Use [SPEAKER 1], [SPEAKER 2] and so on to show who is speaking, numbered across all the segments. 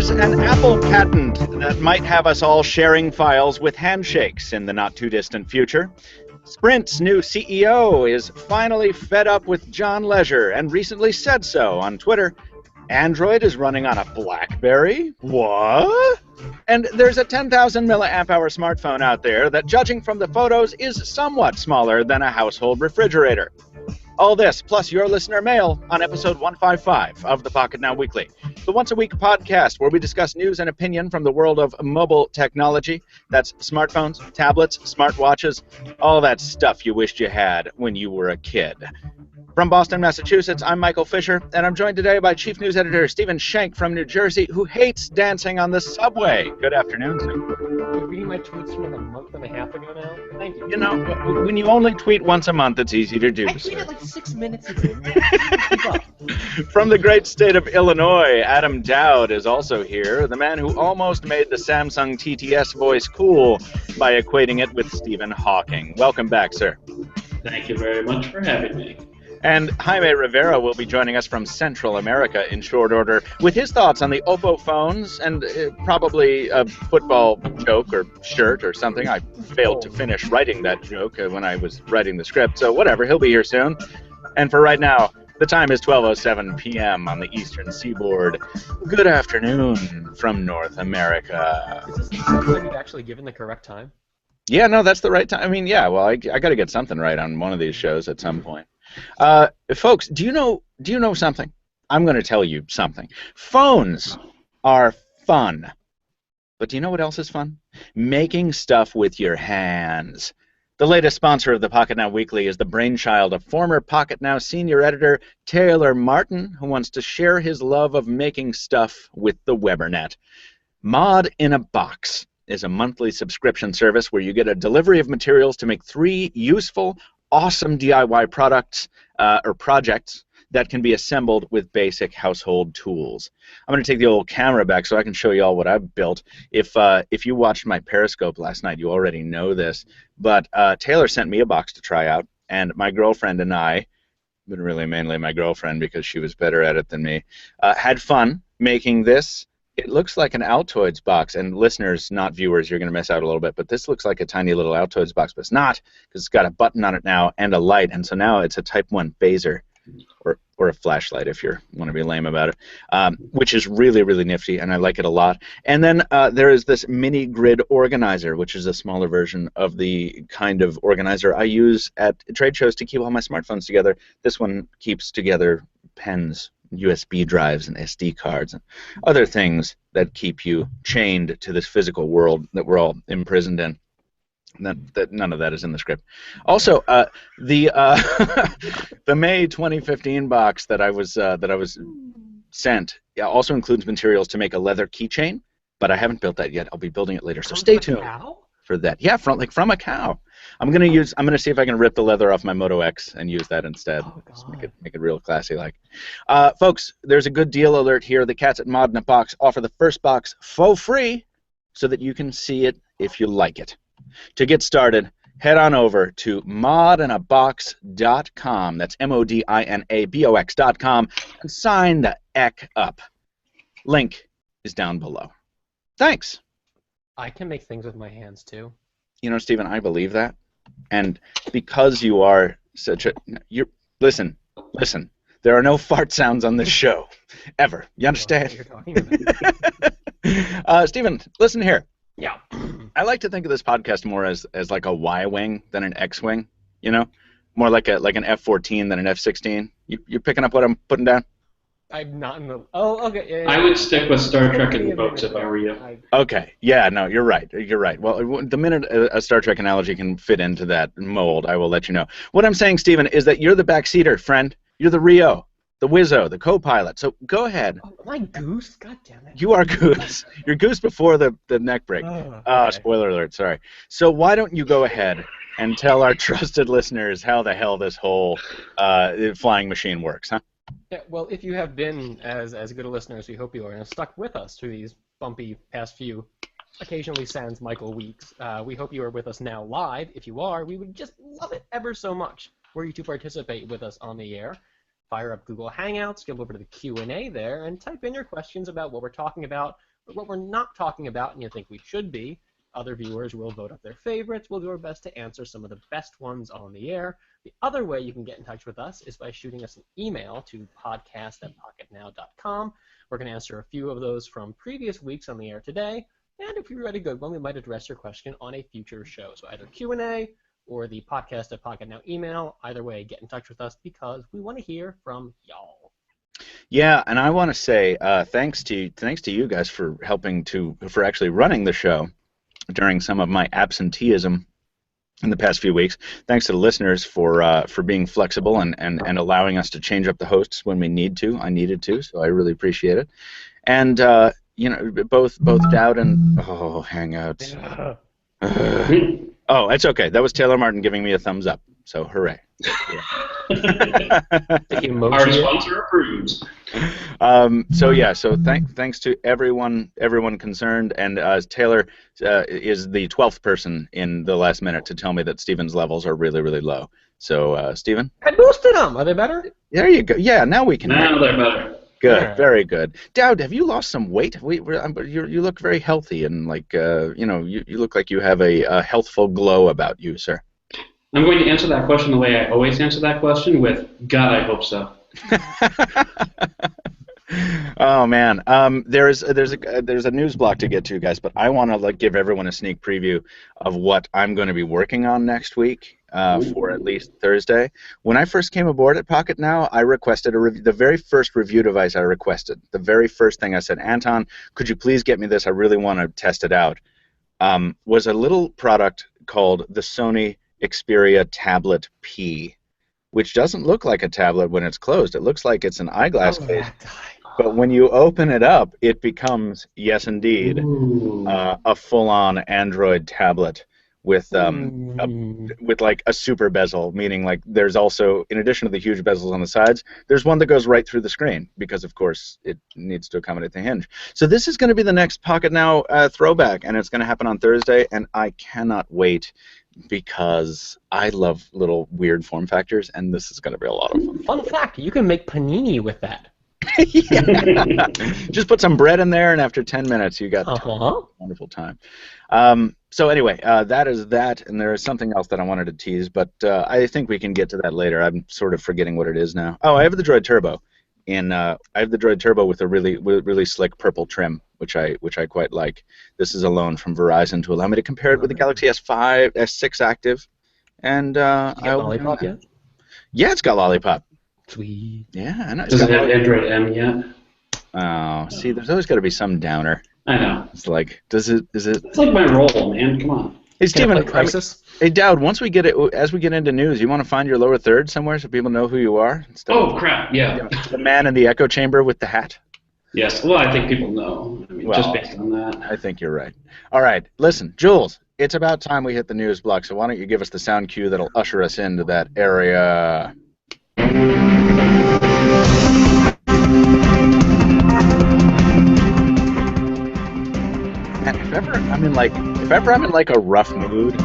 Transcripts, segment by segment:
[SPEAKER 1] There's an Apple patent that might have us all sharing files with handshakes in the not-too-distant future. Sprint's new CEO is finally fed up with John Leisure and recently said so on Twitter. Android is running on a BlackBerry? What? And there's a 10,000 mAh smartphone out there that, judging from the photos, is somewhat smaller than a household refrigerator. All this, plus your listener mail on episode 155 of the Pocketnow Weekly, the once-a-week podcast where we discuss news and opinion from the world of mobile technology. That's smartphones, tablets, smartwatches, all that stuff you wished you had when you were a kid. From Boston, Massachusetts, I'm Michael Fisher, and I'm joined today by Chief News Editor Stephen Schenck from New Jersey, who hates dancing on the subway. Good afternoon, sir.
[SPEAKER 2] You're reading my tweets from a month and a half ago now? Thank you.
[SPEAKER 1] You know, when you only tweet once a month, it's easy to do.
[SPEAKER 2] I tweeted like 6 minutes ago. Keep up.
[SPEAKER 1] From the great state of Illinois, Adam Doud is also here, the man who almost made the Samsung TTS voice cool by equating it with Stephen Hawking. Welcome back, sir.
[SPEAKER 3] Thank you very much for having me.
[SPEAKER 1] And Jaime Rivera will be joining us from Central America in short order with his thoughts on the OPPO phones and probably a football joke or shirt or something. I failed to finish writing that joke when I was writing the script, so whatever, he'll be here soon. And for right now, the time is 12:07 p.m. on the eastern seaboard. Good afternoon from North America.
[SPEAKER 2] Is this the first time you've actually given the correct time?
[SPEAKER 1] Yeah, no, that's the right time. I mean, yeah, well, I got to get something right on one of these shows at some point. Folks, do you know something? I'm going to tell you something. Phones are fun. But do you know what else is fun? Making stuff with your hands. The latest sponsor of the Pocketnow Weekly is the brainchild of former Pocketnow senior editor Taylor Martin, who wants to share his love of making stuff with the Webernet. Mod in a Box is a monthly subscription service where you get a delivery of materials to make 3 useful, awesome DIY products or projects that can be assembled with basic household tools. I'm going to take the old camera back so I can show you all what I've built. If you watched my Periscope last night, you already know this, but Taylor sent me a box to try out, and my girlfriend and I, but really mainly my girlfriend because she was better at it than me, had fun making this. It looks like an Altoids box, and listeners, not viewers, you're going to miss out a little bit, but this looks like a tiny little Altoids box, but it's not, because it's got a button on it now and a light, and so now it's a Type 1 phaser, or a flashlight if you want to be lame about it, which is really, really nifty, and I like it a lot. And then there is this mini grid organizer, which is a smaller version of the kind of organizer I use at trade shows to keep all my smartphones together. This one keeps together pens, USB drives, and SD cards, and other things that keep you chained to this physical world that we're all imprisoned in. That none of that is in the script. Also, the the May 2015 box that I was sent also includes materials to make a leather keychain, but I haven't built that yet. I'll be building it later, so stay tuned for that. Yeah, from a cow. I'm gonna see if I can rip the leather off my Moto X and use that instead. Oh, just make it real classy like. Folks, there's a good deal alert here. The cats at Mod in a Box offer the first box for free so that you can see it if you like it. To get started, head on over to modinabox.com. That's modinabox.com and sign the heck up. Link is down below. Thanks.
[SPEAKER 2] I can make things with my hands too.
[SPEAKER 1] You know, Stephen, I believe that, and because you are such a listen. There are no fart sounds on this show, ever. You understand?
[SPEAKER 2] What you're talking about.
[SPEAKER 1] Stephen, listen here.
[SPEAKER 2] Yeah.
[SPEAKER 1] I like to think of this podcast more as like a Y-wing than an X-wing. You know, more like an F-14 than an F-16. You picking up what I'm putting down?
[SPEAKER 2] I'm not in the. Oh, okay. Yeah.
[SPEAKER 3] I would stick with Star Trek and boats if I were you.
[SPEAKER 1] Okay. Yeah. No, you're right. You're right. Well, the minute a Star Trek analogy can fit into that mold, I will let you know. What I'm saying, Stephen, is that you're the backseater, friend. You're the Rio, the Wizzo, the co-pilot. So go ahead.
[SPEAKER 2] Oh, am I Goose? God damn it.
[SPEAKER 1] You are Goose. You're Goose before the neck break.
[SPEAKER 2] Okay.
[SPEAKER 1] Spoiler alert. Sorry. So why don't you go ahead and tell our trusted listeners how the hell this whole flying machine works, huh?
[SPEAKER 2] Yeah, well, if you have been as good a listener as we hope you are, and have stuck with us through these bumpy past few, occasionally sans Michael weeks, we hope you are with us now live. If you are, we would just love it ever so much were you to participate with us on the air. Fire up Google Hangouts, go over to the Q&A there, and type in your questions about what we're talking about, But what we're not talking about, and you think we should be, other viewers will vote up their favorites. We'll do our best to answer some of the best ones on the air. The other way you can get in touch with us is by shooting us an email to podcast@pocketnow.com. We're going to answer a few of those from previous weeks on the air today, and if we read a good one, we might address your question on a future show. So either Q&A or the podcast@pocketnow email. Either way, get in touch with us because we want to hear from y'all.
[SPEAKER 1] Yeah, and I want to say thanks to you guys for for actually running the show during some of my absenteeism in the past few weeks. Thanks to the listeners for being flexible and allowing us to change up the hosts when we need to. I needed to, so I really appreciate it. And both Doud and Hangouts. Oh, it's okay. That was Taylor Martin giving me a thumbs up. So hooray!
[SPEAKER 3] Our sponsor approves.
[SPEAKER 1] So thanks to everyone concerned, and Taylor is the 12th person in the last minute to tell me that Steven's levels are really, really low. So Steven,
[SPEAKER 2] I boosted them. Are they better?
[SPEAKER 1] There you go. Yeah, now we can.
[SPEAKER 3] Now they're better.
[SPEAKER 1] Good,
[SPEAKER 2] Yeah.
[SPEAKER 1] very good. Doud, have you lost some weight? You look very healthy and you look like you have a healthful glow about you, sir.
[SPEAKER 3] I'm going to answer that question the way I always answer that question with, God, I hope so.
[SPEAKER 1] Oh man, there's a news block to get to, guys, but I want to give everyone a sneak preview of what I'm going to be working on next week for at least Thursday. When I first came aboard at Pocketnow, I requested the very first review device I requested. The very first thing I said, Anton, could you please get me this? I really want to test it out. Was a little product called the Sony Xperia Tablet P, which doesn't look like a tablet when it's closed. It looks like it's an eyeglass case. But when you open it up, it becomes, yes indeed, a full-on Android tablet with like a super bezel, meaning like there's also, in addition to the huge bezels on the sides, there's one that goes right through the screen because, of course, it needs to accommodate the hinge. So this is going to be the next Pocketnow throwback, and it's going to happen on Thursday, and I cannot wait because I love little weird form factors, and this is going to be a lot of fun.
[SPEAKER 2] Fun fact, you can make panini with that.
[SPEAKER 1] Yeah. Just put some bread in there, and after 10 minutes, you got a wonderful time. So anyway, that is that, and there is something else that I wanted to tease, but I think we can get to that later. I'm sort of forgetting what it is now. Oh, I have the Droid Turbo. I have the Droid Turbo with a really slick purple trim, which I quite like. This is a loan from Verizon to allow me to compare it with the Galaxy S5, S6 Active, and
[SPEAKER 2] Lollipop yet?
[SPEAKER 1] Yeah, it's got Lollipop.
[SPEAKER 2] Sweet.
[SPEAKER 1] Yeah, I know.
[SPEAKER 3] Does it have Android M yet?
[SPEAKER 1] Oh, see, there's always got to be some downer.
[SPEAKER 3] I know.
[SPEAKER 1] It's like, is it?
[SPEAKER 3] It's like my role, man. Come on.
[SPEAKER 1] Hey, Steven,
[SPEAKER 2] Crisis?
[SPEAKER 1] hey, Doud, as we get into news, you want to find your lower third somewhere so people know who you are?
[SPEAKER 3] Oh, crap, yeah.
[SPEAKER 1] The man in the echo chamber with the hat?
[SPEAKER 3] Yes, well, I think people know. I mean,
[SPEAKER 1] Well,
[SPEAKER 3] just based on that.
[SPEAKER 1] I think you're right. All right, listen, Jules, it's about time we hit the news block, so why don't you give us the sound cue that'll usher us into that area. And if ever I'm in like a rough mood,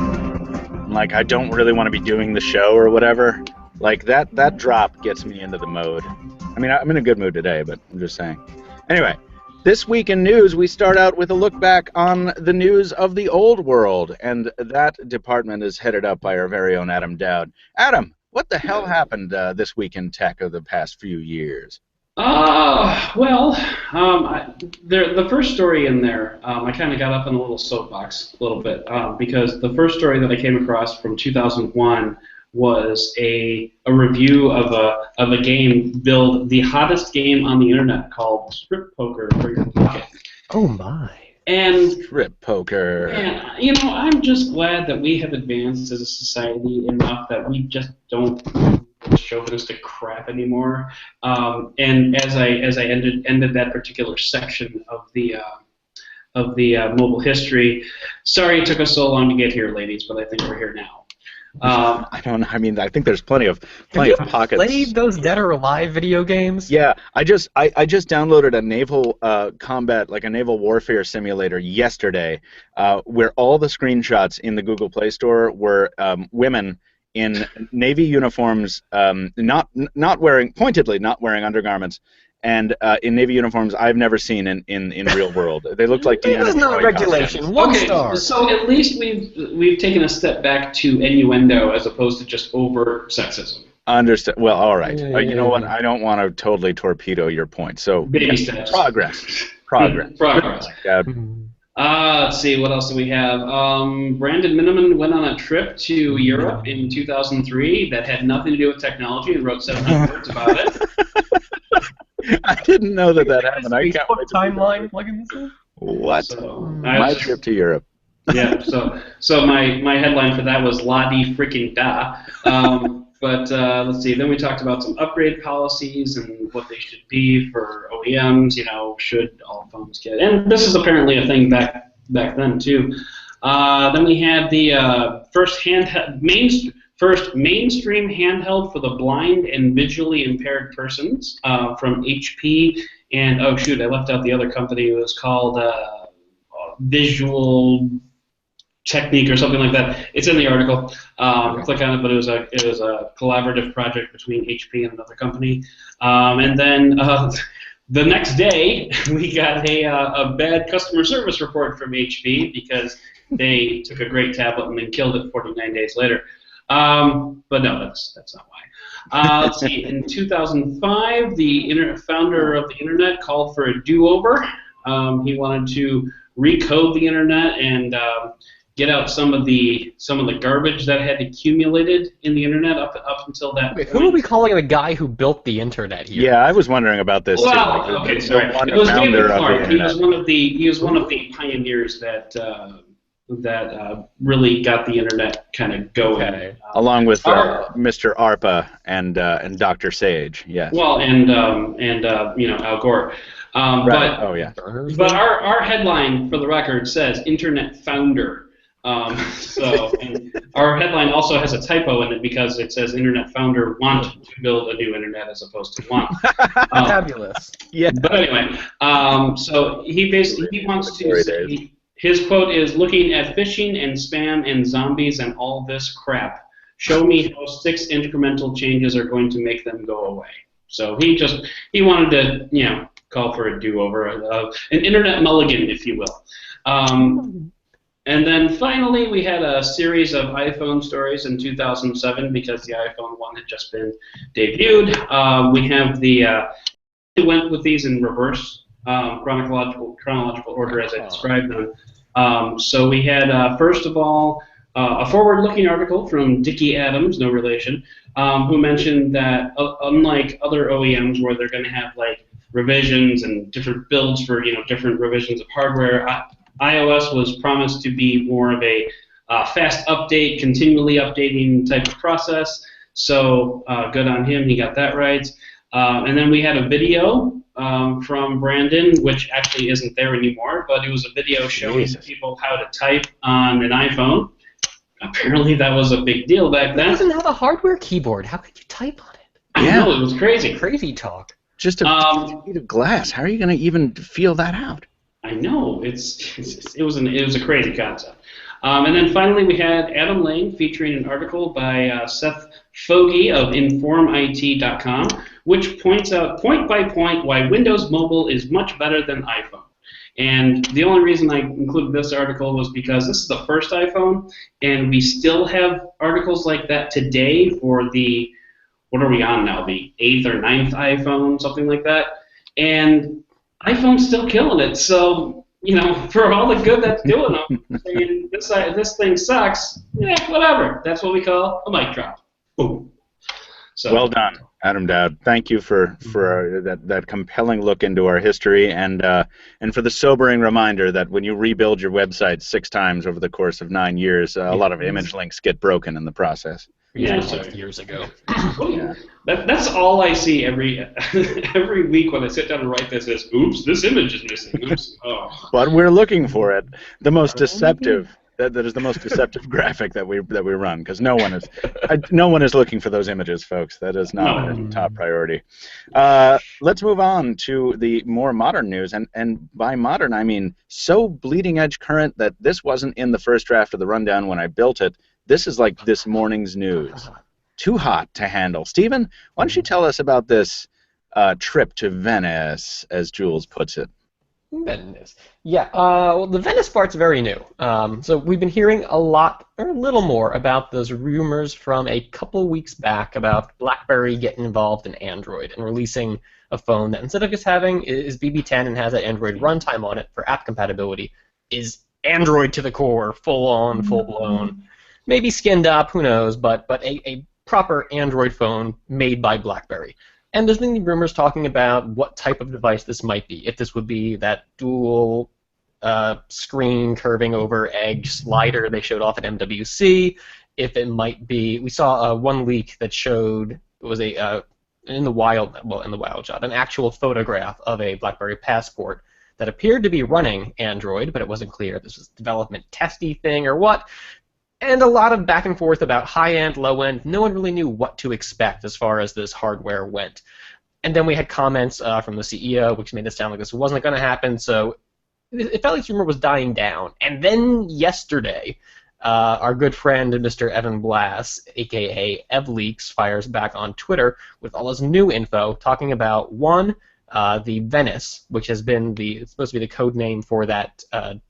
[SPEAKER 1] like I don't really want to be doing the show or whatever, like that drop gets me into the mode. I mean, I'm in a good mood today, but I'm just saying. Anyway, this week in news, we start out with a look back on the news of the old world, and that department is headed up by our very own Adam Doud. Adam, what the hell happened this week in tech of the past few years?
[SPEAKER 3] The first story in there, I kind of got up in a little soapbox a little bit because the first story that I came across from 2001 was a review of a game billed the hottest game on the internet called Strip Poker for your pocket.
[SPEAKER 2] Oh my.
[SPEAKER 3] And
[SPEAKER 1] Strip Poker.
[SPEAKER 3] And, you know, I'm just glad that we have advanced as a society enough that we just don't chauvinistic crap anymore. And as I ended that particular section of the mobile history, sorry it took us so long to get here, ladies, but I think we're here now.
[SPEAKER 1] I don't know. I mean, I think there's plenty of pockets.
[SPEAKER 2] Played those Dead or Alive video games?
[SPEAKER 1] Yeah, I just downloaded a naval combat, like a naval warfare simulator yesterday, where all the screenshots in the Google Play Store were women in Navy uniforms, pointedly not wearing undergarments, and in Navy uniforms I've never seen in real world. They look like
[SPEAKER 2] This is not a regulation.
[SPEAKER 1] costumes.
[SPEAKER 2] One
[SPEAKER 3] Okay,
[SPEAKER 2] star.
[SPEAKER 3] so at least we've taken a step back to innuendo as opposed to just overt sexism.
[SPEAKER 1] Understood. Well, all right.
[SPEAKER 2] Yeah,
[SPEAKER 1] You know what?
[SPEAKER 2] yeah.
[SPEAKER 1] I don't want to totally torpedo your point. So
[SPEAKER 3] Baby steps.
[SPEAKER 1] Progress.
[SPEAKER 3] Progress.
[SPEAKER 2] Mhm.
[SPEAKER 3] Let's see, what else do we have? Brandon Miniman went on a trip to Europe in 2003 that had nothing to do with technology and wrote 700 words about it.
[SPEAKER 1] I didn't know that happened. I can't
[SPEAKER 2] Facebook
[SPEAKER 1] wait to
[SPEAKER 2] timeline plugging this in?
[SPEAKER 1] What?
[SPEAKER 3] So,
[SPEAKER 1] My trip to Europe.
[SPEAKER 3] Yeah, so my headline for that was La Di Freaking Da. But let's see, then we talked about some upgrade policies and what they should be for OEMs, should all phones get, and this is apparently a thing back then too. Then we had the first mainstream handheld for the blind and visually impaired persons from HP, and oh shoot, I left out the other company. It was called Visual Technique or something like that. It's in the article. Click on it, but it was a collaborative project between HP and another company. And then the next day, we got a bad customer service report from HP because they took a great tablet and then killed it 49 days later. But no, that's not why. Let's see. In 2005, the founder of the internet called for a do-over. He wanted to recode the internet and get out some of the garbage that had accumulated in the internet up until that point.
[SPEAKER 2] Who are we calling the guy who built the internet here?
[SPEAKER 1] Yeah, I was wondering about this too.
[SPEAKER 3] Well, okay, sorry. It was David Clark. He was one of the pioneers that really got the internet kind of going.
[SPEAKER 2] Okay.
[SPEAKER 1] Along with Mr. ARPA and Dr. Sage, yes.
[SPEAKER 3] Well, and Al Gore.
[SPEAKER 1] Right.
[SPEAKER 3] But our headline for the record says Internet Founder. And our headline also has a typo in it because it says Internet Founder want to build a new internet as opposed to want.
[SPEAKER 2] Fabulous.
[SPEAKER 1] Yeah.
[SPEAKER 3] But anyway, so he wants to. His quote is, "Looking at phishing and spam and zombies and all this crap. Show me how 6 incremental changes are going to make them go away." So he wanted to call for a do-over, an internet mulligan, if you will. And then finally, we had a series of iPhone stories in 2007 because the iPhone 1 had just been debuted. We have we went with these in reverse chronological order as I described them. So we had, first of all, a forward-looking article from Dickie Adams, no relation, who mentioned that unlike other OEMs where they're going to have revisions and different builds for different revisions of hardware, iOS was promised to be more of a fast update, continually updating type of process. So good on him, he got that right. And then we had a video from Brandon, which actually isn't there anymore, but it was a video showing people how to type on an iPhone. Apparently that was a big deal back then.
[SPEAKER 2] It doesn't have a hardware keyboard. How could you type on it?
[SPEAKER 3] I know, it was crazy.
[SPEAKER 2] Crazy talk.
[SPEAKER 1] Just a sheet of glass. How are you going to even feel that out?
[SPEAKER 3] I know, it was a crazy concept. And then finally we had Adam Lane featuring an article by Seth Fogey of InformIT.com, which points out point by point why Windows Mobile is much better than iPhone. And the only reason I included this article was because this is the first iPhone, and we still have articles like that today for the, what are we on now, the 8th or 9th iPhone, something like that. And iPhone's still killing it, so for all the good that's doing them, saying this thing sucks, whatever. That's what we call a mic drop. Boom. So
[SPEAKER 1] well done, Adam Doud. Thank you for that compelling look into our history and for the sobering reminder that when you rebuild your website 6 times over the course of 9 years, a lot of image links get broken in the process.
[SPEAKER 3] Yeah,
[SPEAKER 2] 6 years ago.
[SPEAKER 3] Yeah. That's all I see every week when I sit down and write this is, oops, this image is missing. Oops. Oh.
[SPEAKER 1] But we're looking for it. The most deceptive. That is the most deceptive graphic that we run, because no one is looking for those images, folks. That is not a top priority. Let's move on to the more modern news, and by modern I mean so bleeding edge current that this wasn't in the first draft of the rundown when I built it. This is like this morning's news. Too hot to handle. Stephen, why don't you tell us about this trip to Venice, as Jules puts it.
[SPEAKER 2] Venice. Yeah, well, the Venice part's very new. So we've been hearing a lot, or a little more, about those rumors from a couple weeks back about BlackBerry getting involved in Android and releasing a phone that, instead of just having is BB10 and has that Android runtime on it for app compatibility, is Android to the core, full on, full blown, maybe skinned up, who knows, but a proper Android phone made by BlackBerry. And there's been rumors talking about what type of device this might be. If this would be that dual screen curving over edge slider they showed off at MWC. If it might be, we saw one leak that showed it was in the wild shot, an actual photograph of a BlackBerry Passport that appeared to be running Android, but it wasn't clear if this was a development testy thing or what. And a lot of back and forth about high-end, low-end. No one really knew what to expect as far as this hardware went. And then we had comments from the CEO, which made it sound like this wasn't going to happen. So it felt like this rumor was dying down. And then yesterday, our good friend Mr. Evan Blass, a.k.a. EvLeaks, fires back on Twitter with all this new info talking about, one, the Venice, which has been it's supposed to be the code name for that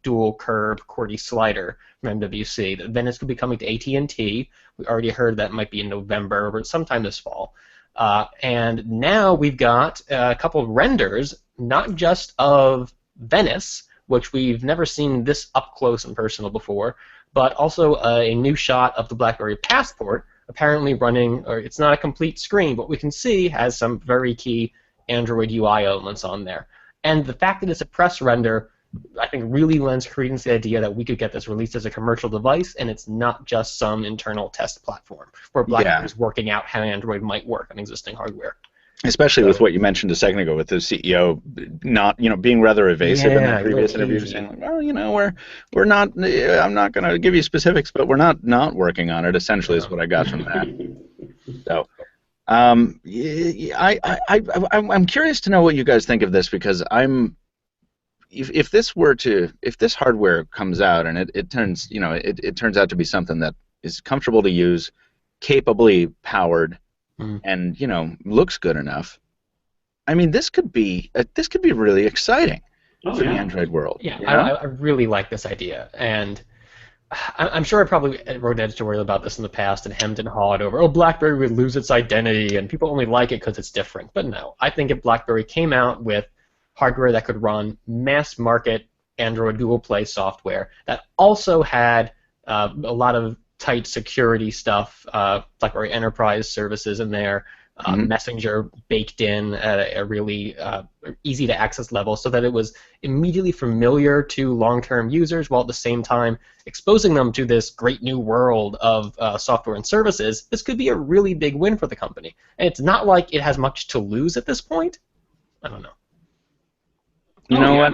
[SPEAKER 2] dual curve QWERTY slider from MWC. The Venice could be coming to AT&T. We already heard that might be in November or sometime this fall. And now we've got a couple of renders, not just of Venice, which we've never seen this up close and personal before, but also a new shot of the BlackBerry Passport, apparently running, or it's not a complete screen, but we can see has some very key Android UI elements on there. And the fact that it's a press render, I think, really lends credence to the idea that we could get this released as a commercial device, and it's not just some internal test platform where BlackBerry is working out how Android might work on existing hardware.
[SPEAKER 1] Especially with what you mentioned a second ago, with the CEO not, being rather evasive in the previous interview, saying, like, well, we're not. I'm not going to give you specifics, but we're not working on it. Essentially, is what I got from that. So. I'm curious to know what you guys think of this, because if this hardware comes out and it turns turns out to be something that is comfortable to use, capably powered, and looks good enough, I mean, this could be really exciting for the Android world.
[SPEAKER 2] Yeah, I really like this idea, and I'm sure I probably wrote an editorial about this in the past and hemmed and hawed over, BlackBerry would lose its identity and people only like it because it's different. But no, I think if BlackBerry came out with hardware that could run mass market Android Google Play software that also had a lot of tight security stuff, BlackBerry Enterprise services in there, Messenger baked in at a really easy to access level, so that it was immediately familiar to long-term users, while at the same time exposing them to this great new world of software and services. This could be a really big win for the company, and it's not like it has much to lose at this point. I don't know.
[SPEAKER 1] You know what?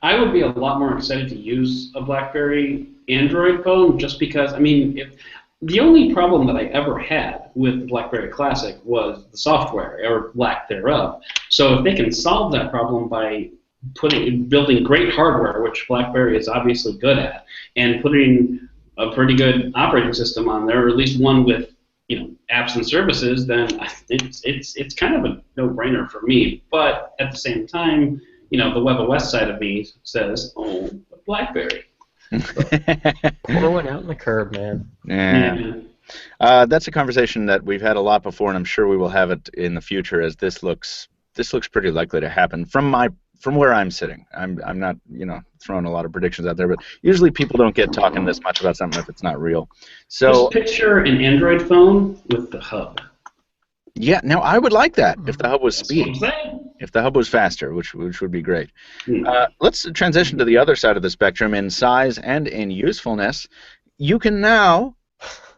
[SPEAKER 3] I would be a lot more excited to use a BlackBerry Android phone, just because, I mean, the only problem that I ever had with the BlackBerry Classic was the software, or lack thereof. So if they can solve that problem by building great hardware, which BlackBerry is obviously good at, and putting a pretty good operating system on there, or at least one with apps and services, then it's kind of a no-brainer for me. But at the same time, the Web West side of me says, BlackBerry.
[SPEAKER 2] Pour one out in the curb, man.
[SPEAKER 1] Yeah. That's a conversation that we've had a lot before, and I'm sure we will have it in the future, as this looks pretty likely to happen from where I'm sitting. I'm not throwing a lot of predictions out there, but usually people don't get talking this much about something if it's not real. So
[SPEAKER 3] just picture an Android phone with the hub.
[SPEAKER 1] Yeah, now I would like that if the hub was speedy. If the hub was faster, which would be great. Let's transition to the other side of the spectrum in size and in usefulness. You can now,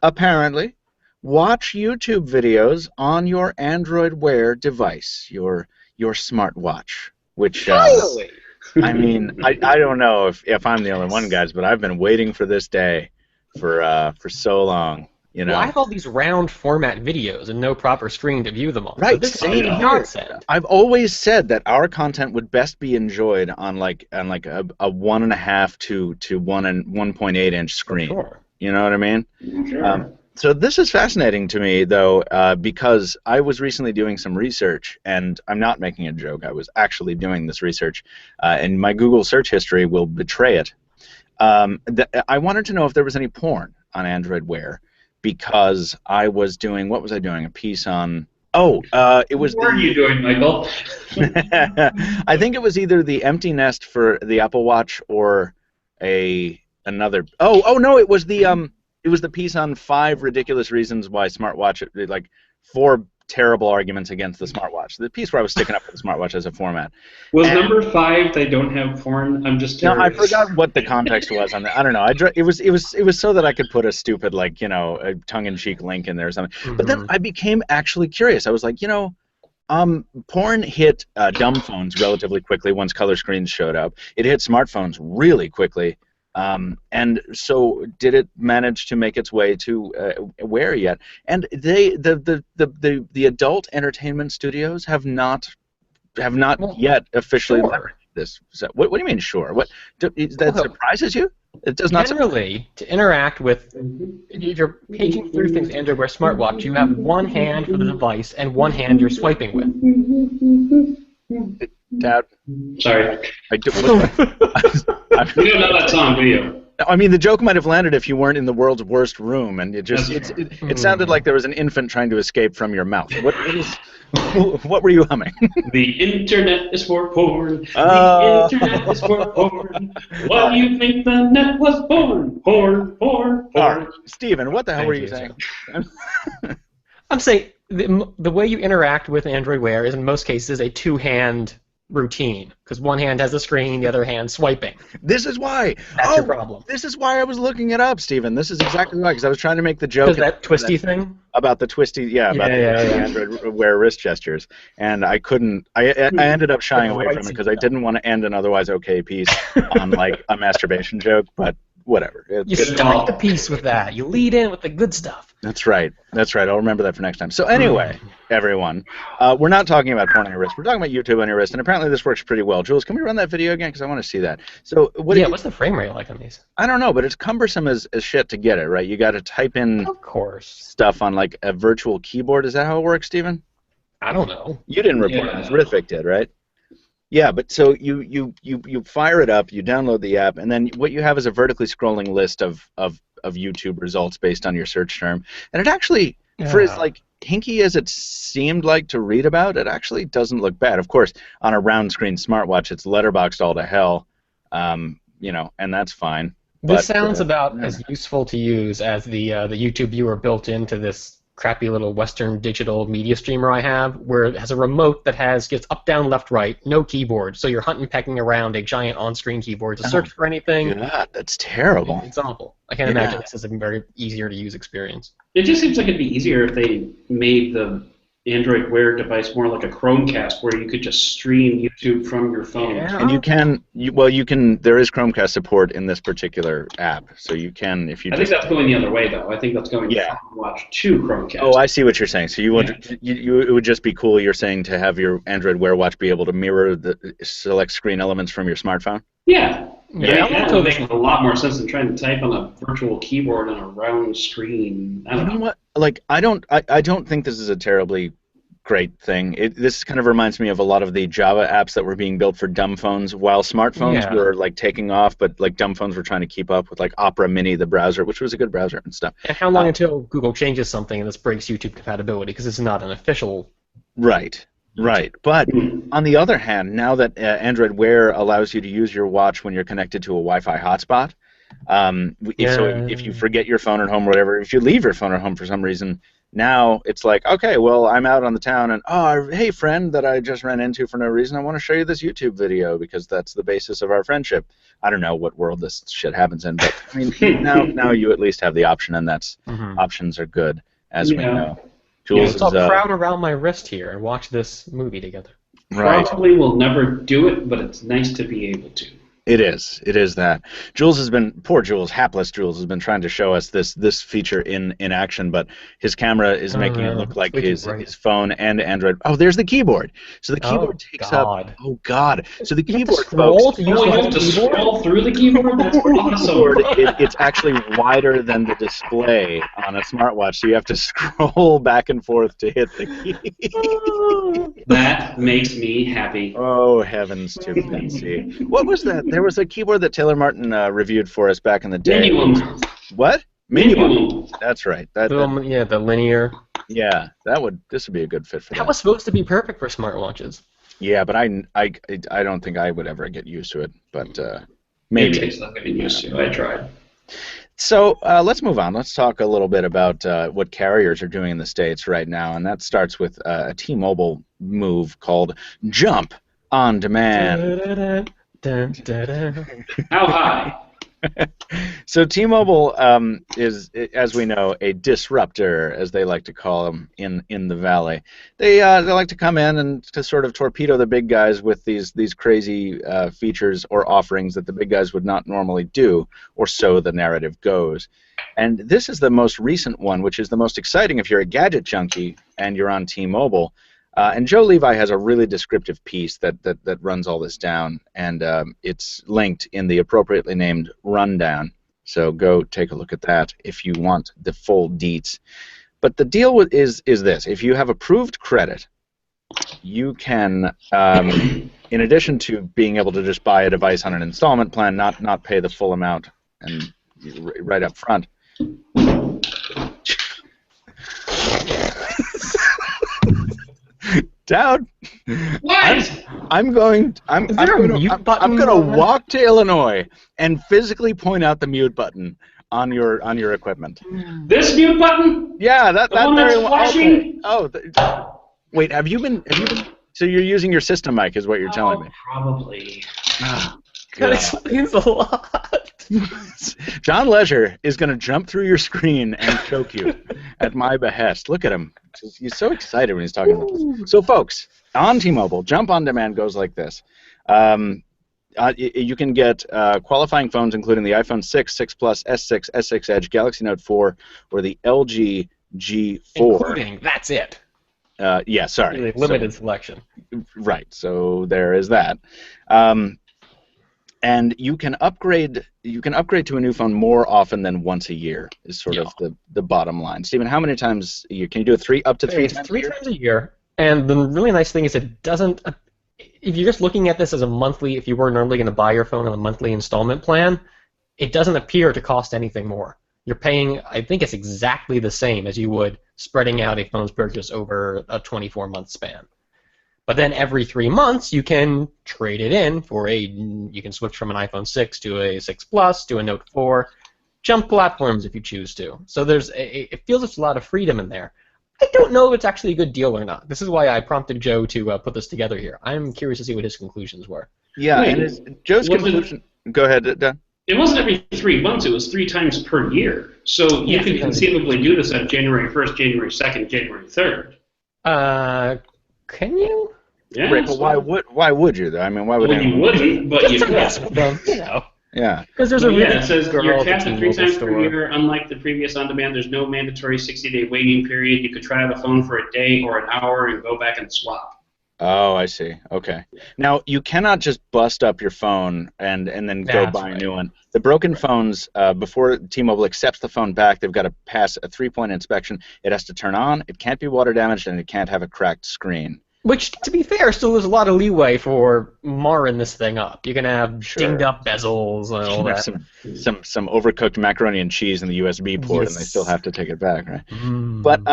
[SPEAKER 1] apparently, watch YouTube videos on your Android Wear device, your smartwatch, which I mean, I don't know if I'm the only one, guys, but I've been waiting for this day for so long. Well,
[SPEAKER 2] I have all these round format videos and no proper screen to view them on.
[SPEAKER 1] Right,
[SPEAKER 2] so this is nonsense.
[SPEAKER 1] I've always said that our content would best be enjoyed on like a 1.5 to 1.8 inch screen.
[SPEAKER 2] Sure.
[SPEAKER 1] You know what I mean?
[SPEAKER 3] Sure.
[SPEAKER 1] So this is fascinating to me, though, because I was recently doing some research, and I'm not making a joke. I was actually doing this research, and my Google search history will betray it. I wanted to know if there was any porn on Android Wear, because I was doing, what was I doing? A piece on, it was
[SPEAKER 3] What are you doing, Michael?
[SPEAKER 1] I think it was either the empty nest for the Apple Watch or another. No, it was the piece on 5 ridiculous reasons why smartwatch, like 4 terrible arguments against the smartwatch. The piece where I was sticking up for the smartwatch as a format.
[SPEAKER 3] Was number 5 they don't have porn? I'm just curious.
[SPEAKER 1] No, I forgot what the context was on that. I don't know. It was so that I could put a stupid, like, a tongue-in-cheek link in there or something. Mm-hmm. But then I became actually curious. I was like, porn hit dumb phones relatively quickly once color screens showed up. It hit smartphones really quickly. And so, did it manage to make its way to Wear yet? And the adult entertainment studios have not yet officially leveraged this. So, what do you mean? Sure. That surprises you? It does not.
[SPEAKER 2] Generally, to interact with, if you're paging through things Android Wear smartwatch, you have one hand for the device and one hand you're swiping with.
[SPEAKER 1] Dad.
[SPEAKER 3] Sorry.
[SPEAKER 1] You don't
[SPEAKER 3] know that song, do you?
[SPEAKER 1] I mean, the joke might have landed if you weren't in the world's worst room, and it sounded like there was an infant trying to escape from your mouth. What were you humming?
[SPEAKER 3] The internet is for porn. The internet is for porn. Why do you think the net was born? Porn, porn, porn.
[SPEAKER 1] Stephen, what the hell were you saying?
[SPEAKER 2] I'm saying the way you interact with Android Wear is in most cases a 2-hand routine, because one hand has the screen, the other hand swiping.
[SPEAKER 1] This is why.
[SPEAKER 2] That's your problem.
[SPEAKER 1] This is why I was looking it up, Stephen. This is exactly why, because I was trying to make the joke.
[SPEAKER 2] That twisty thing?
[SPEAKER 1] About the twisty, the Android Wear wrist gestures, and I couldn't. I ended up shying away from it because I didn't want to end an otherwise okay piece on like a masturbation joke, but whatever.
[SPEAKER 2] You start the piece with that. You lead in with the good stuff.
[SPEAKER 1] That's right. I'll remember that for next time. So anyway, everyone, we're not talking about porn on your wrist. We're talking about YouTube on your wrist, and apparently this works pretty well. Jules, can we run that video again? Because I want to see that. So
[SPEAKER 2] what's the frame rate like on these?
[SPEAKER 1] I don't know, but it's cumbersome as shit to get it, right? You got to type in stuff on like a virtual keyboard. Is that how it works, Stephen?
[SPEAKER 2] I don't know.
[SPEAKER 1] You didn't report this. Rithvik did, right? Yeah, but so you fire it up, you download the app, and then what you have is a vertically scrolling list of YouTube results based on your search term. And it actually, for as like hinky as it seemed like to read about, it actually doesn't look bad. Of course, on a round screen smartwatch, it's letterboxed all to hell, and that's fine.
[SPEAKER 2] This sounds about as useful to use as the YouTube viewer built into this crappy little Western digital media streamer I have, where it has a remote that gets up, down, left, right, no keyboard. So you're hunting, pecking around a giant on-screen keyboard to search for anything.
[SPEAKER 1] God, that's terrible.
[SPEAKER 2] It's awful. I can't imagine this is a very easier to use experience.
[SPEAKER 3] It just seems like it'd be easier if they made the Android Wear device more like a Chromecast, where you could just stream YouTube from your phone.
[SPEAKER 1] Yeah. And you can. There is Chromecast support in this particular app, so you can if you.
[SPEAKER 3] I think that's going the other way, though. I think that's going from Watch to Chromecast.
[SPEAKER 1] Oh, I see what you're saying. So it would just be cool. You're saying to have your Android Wear watch be able to mirror the select screen elements from your smartphone.
[SPEAKER 3] Yeah. That would make a lot more sense than trying to type on a virtual keyboard on a round screen. I don't know
[SPEAKER 1] what? Like, I don't think this is a terribly great thing. This kind of reminds me of a lot of the Java apps that were being built for dumb phones, while smartphones were like taking off, but like dumb phones were trying to keep up with like Opera Mini, the browser, which was a good browser and stuff.
[SPEAKER 2] And how long until Google changes something and this breaks YouTube compatibility, because it's not an official.
[SPEAKER 1] Right. But on the other hand, now that Android Wear allows you to use your watch when you're connected to a Wi-Fi hotspot, so if you forget your phone at home or whatever, if you leave your phone at home for some reason, now it's like, okay, well, I'm out on the town, and hey, friend that I just ran into for no reason, I want to show you this YouTube video because that's the basis of our friendship. I don't know what world this shit happens in, but I mean, now you at least have the option, and that's options are good, as we know. Jules
[SPEAKER 2] I'll crowd around my wrist here and watch this movie together.
[SPEAKER 3] Right. Probably will never do it, but it's nice to be able to.
[SPEAKER 1] It is. It is that. Jules has been, poor Jules, hapless Jules, has been trying to show us this feature in action, but his camera is making it look like his phone and Android. Oh, there's the keyboard. So the keyboard takes up. Oh God. So the keyboard, folks.
[SPEAKER 3] You have to scroll through the keyboard. That's pretty awesome.
[SPEAKER 1] It's actually wider than the display on a smartwatch, so you have to scroll back and forth to hit the key.
[SPEAKER 3] That makes me happy.
[SPEAKER 1] Oh heavens to Betsy! What was that? There was a keyboard that Taylor Martin reviewed for us back in the day.
[SPEAKER 3] Minium.
[SPEAKER 1] What?
[SPEAKER 3] Minium.
[SPEAKER 1] That's right.
[SPEAKER 2] Yeah, the linear.
[SPEAKER 1] Yeah, this would be a good fit for that.
[SPEAKER 2] That was supposed to be perfect for smartwatches.
[SPEAKER 1] Yeah, but I don't think I would ever get used to it. But maybe.
[SPEAKER 3] It takes some getting used to. I tried.
[SPEAKER 1] So let's move on. Let's talk a little bit about what carriers are doing in the States right now, and that starts with a T-Mobile move called Jump on Demand.
[SPEAKER 3] How high?
[SPEAKER 1] So T-Mobile is, as we know, a disruptor, as they like to call them in the Valley. They like to come in and to sort of torpedo the big guys with these crazy features or offerings that the big guys would not normally do, or so the narrative goes. And this is the most recent one, which is the most exciting if you're a gadget junkie and you're on T-Mobile. And Joe Levi has a really descriptive piece that runs all this down, and it's linked in the appropriately named rundown. So go take a look at that if you want the full deets. But the deal is this: if you have approved credit, you can, in addition to being able to just buy a device on an installment plan, not pay the full amount and right up front. Doud,
[SPEAKER 3] What?
[SPEAKER 1] I'm going to walk to Illinois and physically point out the mute button on your equipment.
[SPEAKER 3] This mute button?
[SPEAKER 1] Yeah, that
[SPEAKER 3] one
[SPEAKER 1] very
[SPEAKER 3] that's
[SPEAKER 1] well.
[SPEAKER 3] flashing?
[SPEAKER 1] Okay. Oh, wait. Have you been? So you're using your system mic, is what you're telling me?
[SPEAKER 3] Probably.
[SPEAKER 1] Oh,
[SPEAKER 2] that explains a lot.
[SPEAKER 1] John Leisure is going to jump through your screen and choke you at my behest. Look at him. He's so excited when he's talking about this. So, folks, on T-Mobile, Jump on Demand goes like this. You can get qualifying phones, including the iPhone 6, 6 Plus, S6, S6 Edge, Galaxy Note 4, or the LG G4.
[SPEAKER 2] Including, that's it.
[SPEAKER 1] Yeah, sorry.
[SPEAKER 2] Really limited selection.
[SPEAKER 1] Right, so there is that. And you can upgrade to a new phone more often than once a year is sort of the bottom line. Stephen, how many times a year? Can you do it up to three times a year?
[SPEAKER 2] 3 times a year. And the really nice thing is it doesn't, if you're just looking at this as a monthly, if you were normally going to buy your phone on a monthly installment plan, it doesn't appear to cost anything more. You're paying, I think it's exactly the same as you would spreading out a phone's purchase over a 24-month span. But then every 3 months, you can trade it in for you can switch from an iPhone 6 to a 6 Plus to a Note 4, jump platforms if you choose to. So it feels there's a lot of freedom in there. I don't know if it's actually a good deal or not. This is why I prompted Joe to put this together here. I'm curious to see what his conclusions were.
[SPEAKER 1] Yeah, and Joe's conclusion. Go ahead, Dan.
[SPEAKER 3] It wasn't every 3 months. It was 3 times per year. So you could conceivably do this on January 1st, January 2nd, January 3rd.
[SPEAKER 2] Can you?
[SPEAKER 3] Yeah.
[SPEAKER 1] Right, but why would you though? I mean, why would
[SPEAKER 3] you wouldn't? But you could.
[SPEAKER 2] You know.
[SPEAKER 1] Yeah.
[SPEAKER 2] Because there's a really
[SPEAKER 3] it says you're capped at 3 times
[SPEAKER 2] store.
[SPEAKER 3] per year. Unlike the previous on-demand, there's no mandatory 60-day waiting period. You could try the phone for a day or an hour and go back and swap.
[SPEAKER 1] Oh, I see. Okay. Now, you cannot just bust up your phone and then go buy a new one. The broken phones, before T-Mobile accepts the phone back, they've got to pass a 3-point inspection. It has to turn on, it can't be water damaged, and it can't have a cracked screen.
[SPEAKER 2] Which, to be fair, still there's a lot of leeway for marring this thing up. You can have dinged up bezels and all that.
[SPEAKER 1] Some overcooked macaroni and cheese in the USB port, and they still have to take it back, right?
[SPEAKER 2] Mm.
[SPEAKER 1] But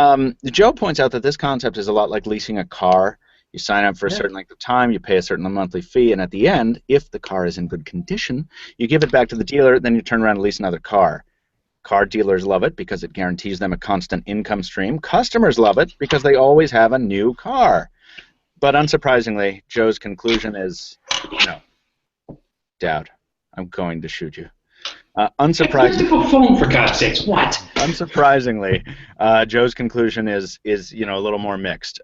[SPEAKER 1] Joe points out that this concept is a lot like leasing a car. You sign up for a certain length of time, you pay a certain monthly fee, and at the end, if the car is in good condition, you give it back to the dealer, then you turn around and lease another car. Car dealers love it because it guarantees them a constant income stream. Customers love it because they always have a new car. But unsurprisingly, Joe's conclusion is, no, Doud, I'm going to shoot you. Unsurprisingly,
[SPEAKER 3] phone for God's sakes, what?
[SPEAKER 1] unsurprisingly, Joe's conclusion is a little more mixed.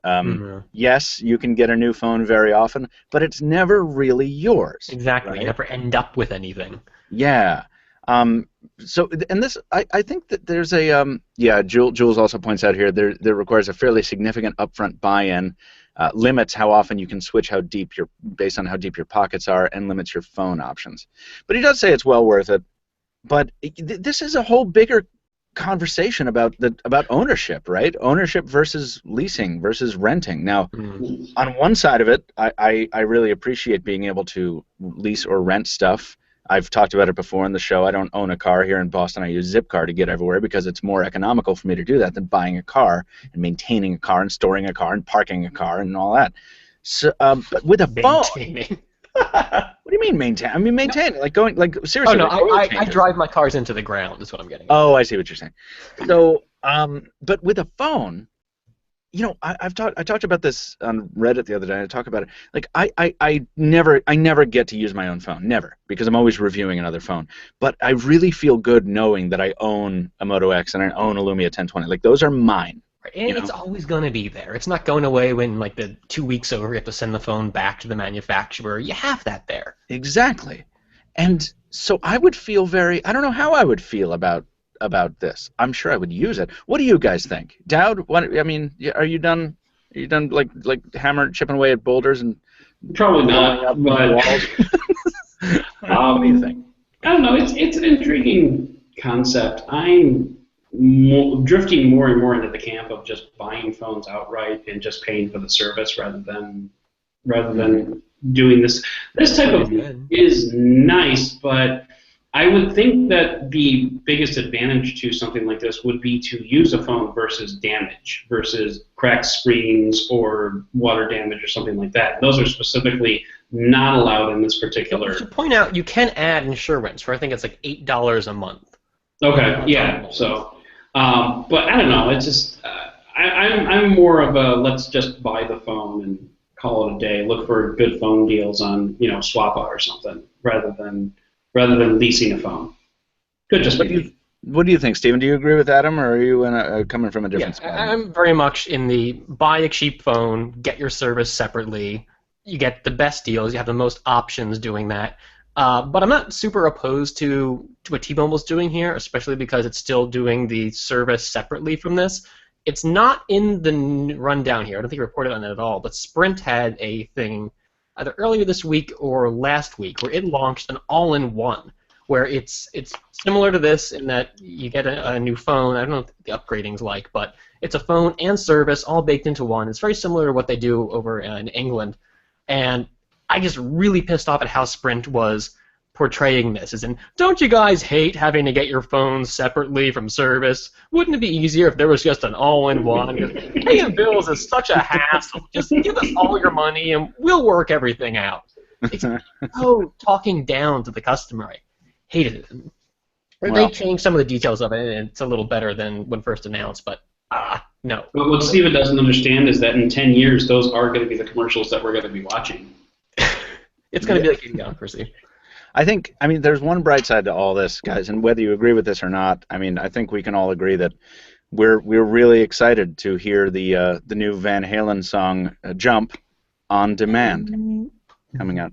[SPEAKER 1] Yes, you can get a new phone very often, but it's never really yours.
[SPEAKER 2] Exactly.
[SPEAKER 1] Right?
[SPEAKER 2] You never end up with anything.
[SPEAKER 1] Yeah. So, and this, I think that there's a, Jules also points out here, there requires a fairly significant upfront buy-in, limits how often you can switch based on how deep your pockets are, and limits your phone options. But he does say it's well worth it. But this is a whole bigger conversation about ownership, right? Ownership versus leasing versus renting. Now, on one side of it, I really appreciate being able to lease or rent stuff. I've talked about it before in the show. I don't own a car here in Boston. I use Zipcar to get everywhere because it's more economical for me to do that than buying a car and maintaining a car and storing a car and parking a car and all that. So, but with a phone, what do you mean maintain? I mean maintain, like seriously.
[SPEAKER 2] Oh no, I drive my cars into the ground. Is what I'm getting at.
[SPEAKER 1] Oh, I see what you're saying. So, but with a phone, I talked about this on Reddit the other day. I talk about it. Like I never get to use my own phone, never, because I'm always reviewing another phone. But I really feel good knowing that I own a Moto X and I own a Lumia 1020. Like those are mine.
[SPEAKER 2] And it's always going to be there. It's not going away when, like, the 2 weeks over, you have to send the phone back to the manufacturer. You have that there.
[SPEAKER 1] Exactly. And so I would feel I don't know how I would feel about this. I'm sure I would use it. What do you guys think? Doud, are you done? Are you done, like chipping away at boulders and
[SPEAKER 3] probably not, but
[SPEAKER 1] walls? What do you think?
[SPEAKER 3] I don't know. It's an intriguing concept. I'm drifting more and more into the camp of just buying phones outright and just paying for the service rather than doing this. This type of is nice, but I would think that the biggest advantage to something like this would be to use a phone versus damage, versus cracked screens or water damage or something like that. Those are specifically not allowed in this particular.
[SPEAKER 2] To point out, you can add insurance for I think it's like $8 a month.
[SPEAKER 3] Okay, yeah. So, but I don't know. It's just I'm more of a let's just buy the phone and call it a day. Look for good phone deals on Swappa or something rather than leasing a phone. Could just be.
[SPEAKER 1] What do you think, Stephen? Do you agree with Adam, or are you coming from a different spot?
[SPEAKER 2] I'm very much in the buy a cheap phone, get your service separately. You get the best deals. You have the most options doing that. But I'm not super opposed to what T-Mobile's doing here, especially because it's still doing the service separately from this. It's not in the rundown here. I don't think you reported on it at all. But Sprint had a thing either earlier this week or last week where it launched an all-in-one, where it's similar to this in that you get a new phone. I don't know what the upgrading's like, but it's a phone and service all baked into one. It's very similar to what they do over in England. And I just really pissed off at how Sprint was portraying this. As in, don't you guys hate having to get your phones separately from service? Wouldn't it be easier if there was just an all-in-one? Paying bills is such a hassle. Just give us all your money and we'll work everything out. It's so talking down to the customer. I hated it. They changed some of the details of it, and it's a little better than when first announced, but no.
[SPEAKER 3] But what Steven doesn't understand is that in 10 years, those are going to be the commercials that we're going to be watching.
[SPEAKER 2] It's going to be like Idiocracy.
[SPEAKER 1] I think, there's one bright side to all this, guys, and whether you agree with this or not, I think we can all agree that we're really excited to hear the new Van Halen song "Jump" on demand coming out.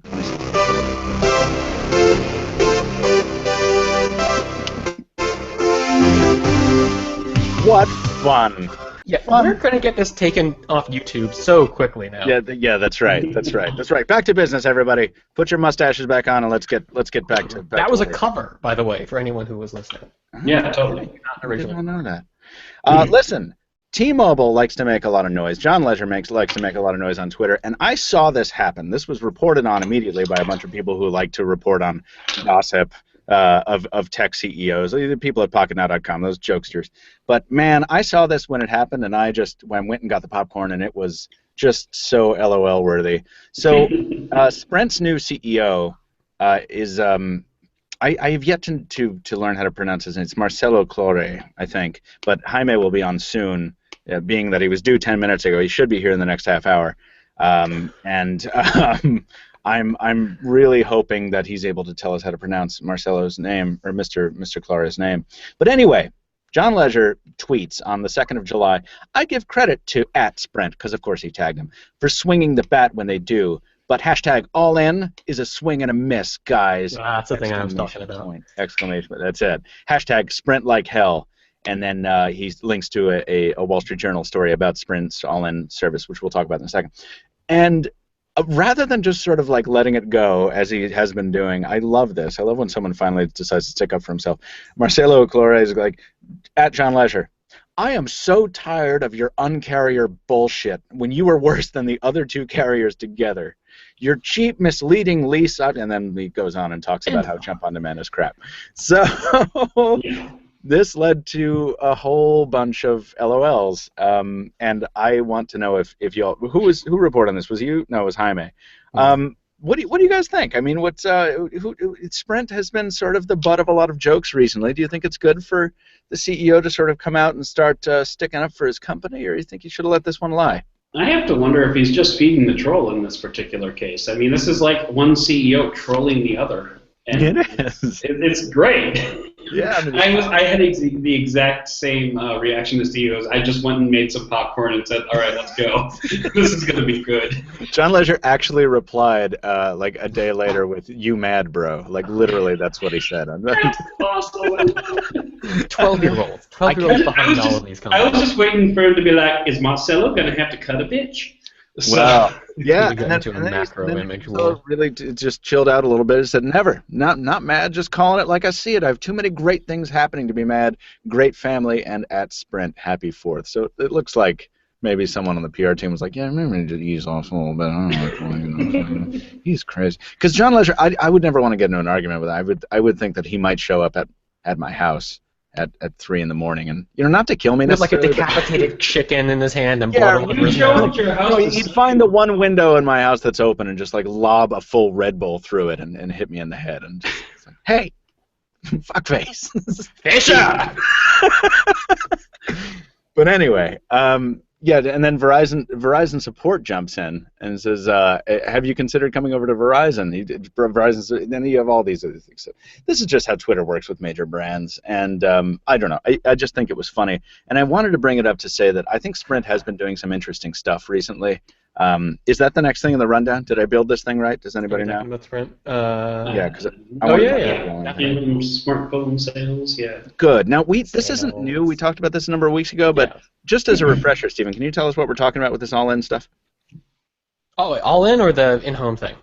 [SPEAKER 1] What fun!
[SPEAKER 2] Yeah, we're going to get this taken off YouTube so quickly now.
[SPEAKER 1] Yeah, that's right. Back to business, everybody. Put your mustaches back on and let's get back to.
[SPEAKER 2] That was a cover, by the way, for anyone who was listening.
[SPEAKER 3] Yeah, totally.
[SPEAKER 2] Not original.
[SPEAKER 1] I don't know that. Listen, T-Mobile likes to make a lot of noise. John Ledger likes to make a lot of noise on Twitter, and I saw this happen. This was reported on immediately by a bunch of people who like to report on gossip. Of tech CEOs, the people at Pocketnow.com, those jokesters. But man, I saw this when it happened, and I went and got the popcorn, and it was just so LOL worthy. So Sprint's new CEO is I have yet to learn how to pronounce his name. It's Marcelo Claure, I think, but Jaime will be on soon, being that he was due 10 minutes ago. He should be here in the next half hour, I'm really hoping that he's able to tell us how to pronounce Marcelo's name, or Mr. Clara's name. But anyway, John Leisure tweets on the 2nd of July, I give credit to @Sprint, because of course he tagged him, for swinging the bat when they do, but hashtag all in is a swing and a miss, guys.
[SPEAKER 2] That's the thing I was talking about.
[SPEAKER 1] Exclamation point. That's it. Hashtag Sprint like hell. And then he links to a Wall Street Journal story about Sprint's all-in service, which we'll talk about in a second. And rather than just sort of like letting it go as he has been doing, I love this. I love when someone finally decides to stick up for himself. Marcelo Clore is like, @John Leisure, I am so tired of your uncarrier bullshit when you were worse than the other two carriers together. Your cheap, misleading lease, and then he goes on and talks about how Jump on Demand is crap. So this led to a whole bunch of LOLs, and I want to know if y'all who reported on this? Was you? No, it was Jaime. What do you guys think? I mean, Sprint has been sort of the butt of a lot of jokes recently. Do you think it's good for the CEO to sort of come out and start sticking up for his company, or do you think he should have let this one lie?
[SPEAKER 3] I have to wonder if he's just feeding the troll in this particular case. I mean, this is like one CEO trolling the other. And
[SPEAKER 1] it is.
[SPEAKER 3] It's great.
[SPEAKER 1] Yeah,
[SPEAKER 3] I had the exact same reaction as you. I just went and made some popcorn and said, "All right, let's go. This is going to be good."
[SPEAKER 1] John Leisure actually replied like a day later with "You mad, bro?" Like literally, that's what he said.
[SPEAKER 3] That's awesome.
[SPEAKER 2] 12-year-olds. 12-year-olds behind all of these companies.
[SPEAKER 3] I was just waiting for him to be like, "Is Marcelo going to have to cut a bitch?" So,
[SPEAKER 1] well, yeah,
[SPEAKER 2] and then
[SPEAKER 1] really just chilled out a little bit and said, "Never, not mad, just calling it like I see it. I have too many great things happening to be mad. Great family and @Sprint, happy 4th." So it looks like maybe someone on the PR team was like, "Yeah, maybe to ease off a little bit. I don't know, he's crazy." Because John Leisure, I would never want to get into an argument with him. I would think that he might show up at my house at 3 in the morning, and not to kill me
[SPEAKER 2] with like a
[SPEAKER 1] necessarily,
[SPEAKER 2] decapitated chicken in his hand and
[SPEAKER 1] yeah,
[SPEAKER 2] blood all over his mouth.
[SPEAKER 1] He'd find the one window in my house that's open and just like lob a full Red Bull through it and hit me in the head and just like, hey, fuckface,
[SPEAKER 2] Fisher.
[SPEAKER 1] But anyway, yeah, and then Verizon support jumps in and says, "Have you considered coming over to Verizon?" Verizon, then you have all these other things. So this is just how Twitter works with major brands, and I don't know. I just think it was funny, and I wanted to bring it up to say that I think Sprint has been doing some interesting stuff recently. Is that the next thing in the rundown? Did I build this thing right? Does anybody know?
[SPEAKER 2] About Sprint?
[SPEAKER 1] Yeah, because
[SPEAKER 3] smartphone sales, yeah.
[SPEAKER 1] Good. Now this isn't new. We talked about this a number of weeks ago, but just as a refresher, Stephen, can you tell us what we're talking about with this all-in stuff?
[SPEAKER 2] Oh, all-in or the in-home thing?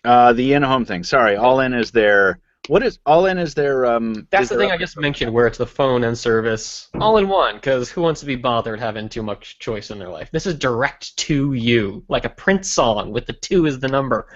[SPEAKER 1] The in-home thing. Sorry, all-in is their. What is all-in? Is their
[SPEAKER 2] That's the thing I just mentioned, where it's the phone and service all in one. Because who wants to be bothered having too much choice in their life? This is direct to you, like a Prince song with the 2 as the number.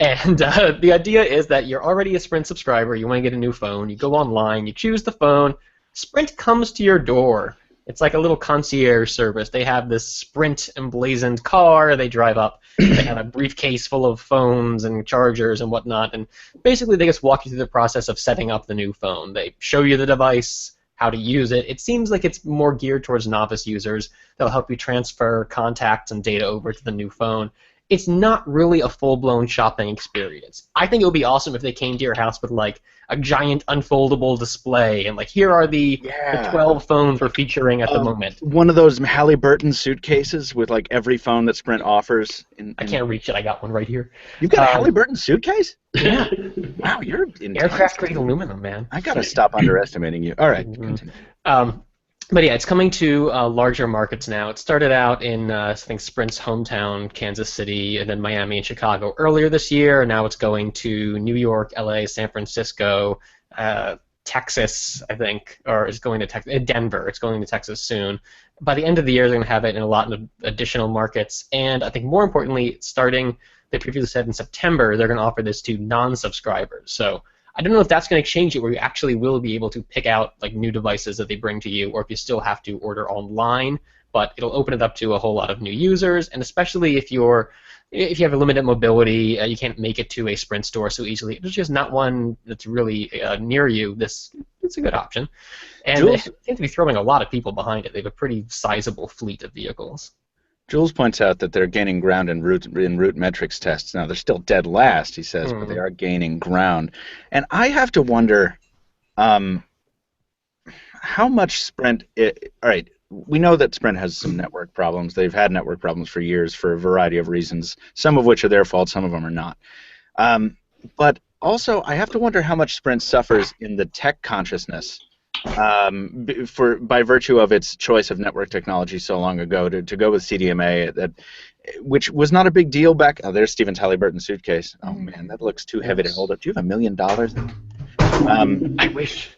[SPEAKER 2] And the idea is that you're already a Sprint subscriber. You want to get a new phone. You go online. You choose the phone. Sprint comes to your door. It's like a little concierge service. They have this Sprint emblazoned car. They drive up. They have a briefcase full of phones and chargers and whatnot. And basically, they just walk you through the process of setting up the new phone. They show you the device, how to use it. It seems like it's more geared towards novice users. They'll help you transfer contacts and data over to the new phone. It's not really a full-blown shopping experience. I think it would be awesome if they came to your house with like a giant unfoldable display and like here are the 12 phones we're featuring at the moment.
[SPEAKER 1] One of those Halliburton suitcases with like every phone that Sprint offers.
[SPEAKER 2] I can't reach it. I got one right here.
[SPEAKER 1] You've got a Halliburton suitcase?
[SPEAKER 2] Yeah.
[SPEAKER 1] Wow, you're intense.
[SPEAKER 2] Aircraft grade aluminum, man.
[SPEAKER 1] I gotta stop underestimating you. All right, continue.
[SPEAKER 2] But yeah, it's coming to larger markets now. It started out in, I think, Sprint's hometown, Kansas City, and then Miami and Chicago earlier this year. And now it's going to New York, LA, San Francisco, Texas, I think, or it's going to Denver. It's going to Texas soon. By the end of the year, they're going to have it in a lot of additional markets. And I think more importantly, starting, they previously said in September, they're going to offer this to non-subscribers. So I don't know if that's going to change it where you actually will be able to pick out like new devices that they bring to you, or if you still have to order online, but it'll open it up to a whole lot of new users, and especially if you have a limited mobility, you can't make it to a Sprint store so easily. There's just not one that's really near you. It's a good option, and
[SPEAKER 1] Jules,
[SPEAKER 2] they seem to be throwing a lot of people behind it. They have a pretty sizable fleet of vehicles.
[SPEAKER 1] Jules points out that they're gaining ground in root metrics tests. Now, they're still dead last, he says, but they are gaining ground. And I have to wonder, I how much Sprint? All right, we know that Sprint has some network problems. They've had network problems for years for a variety of reasons, some of which are their fault, some of them are not. But also, I have to wonder how much Sprint suffers in the tech consciousness by virtue of its choice of network technology so long ago to go with CDMA, which was not a big deal back. Oh, there's Stephen Halliburton's suitcase. Oh man, that looks too heavy to hold up. Do you have $1 million?
[SPEAKER 2] I wish.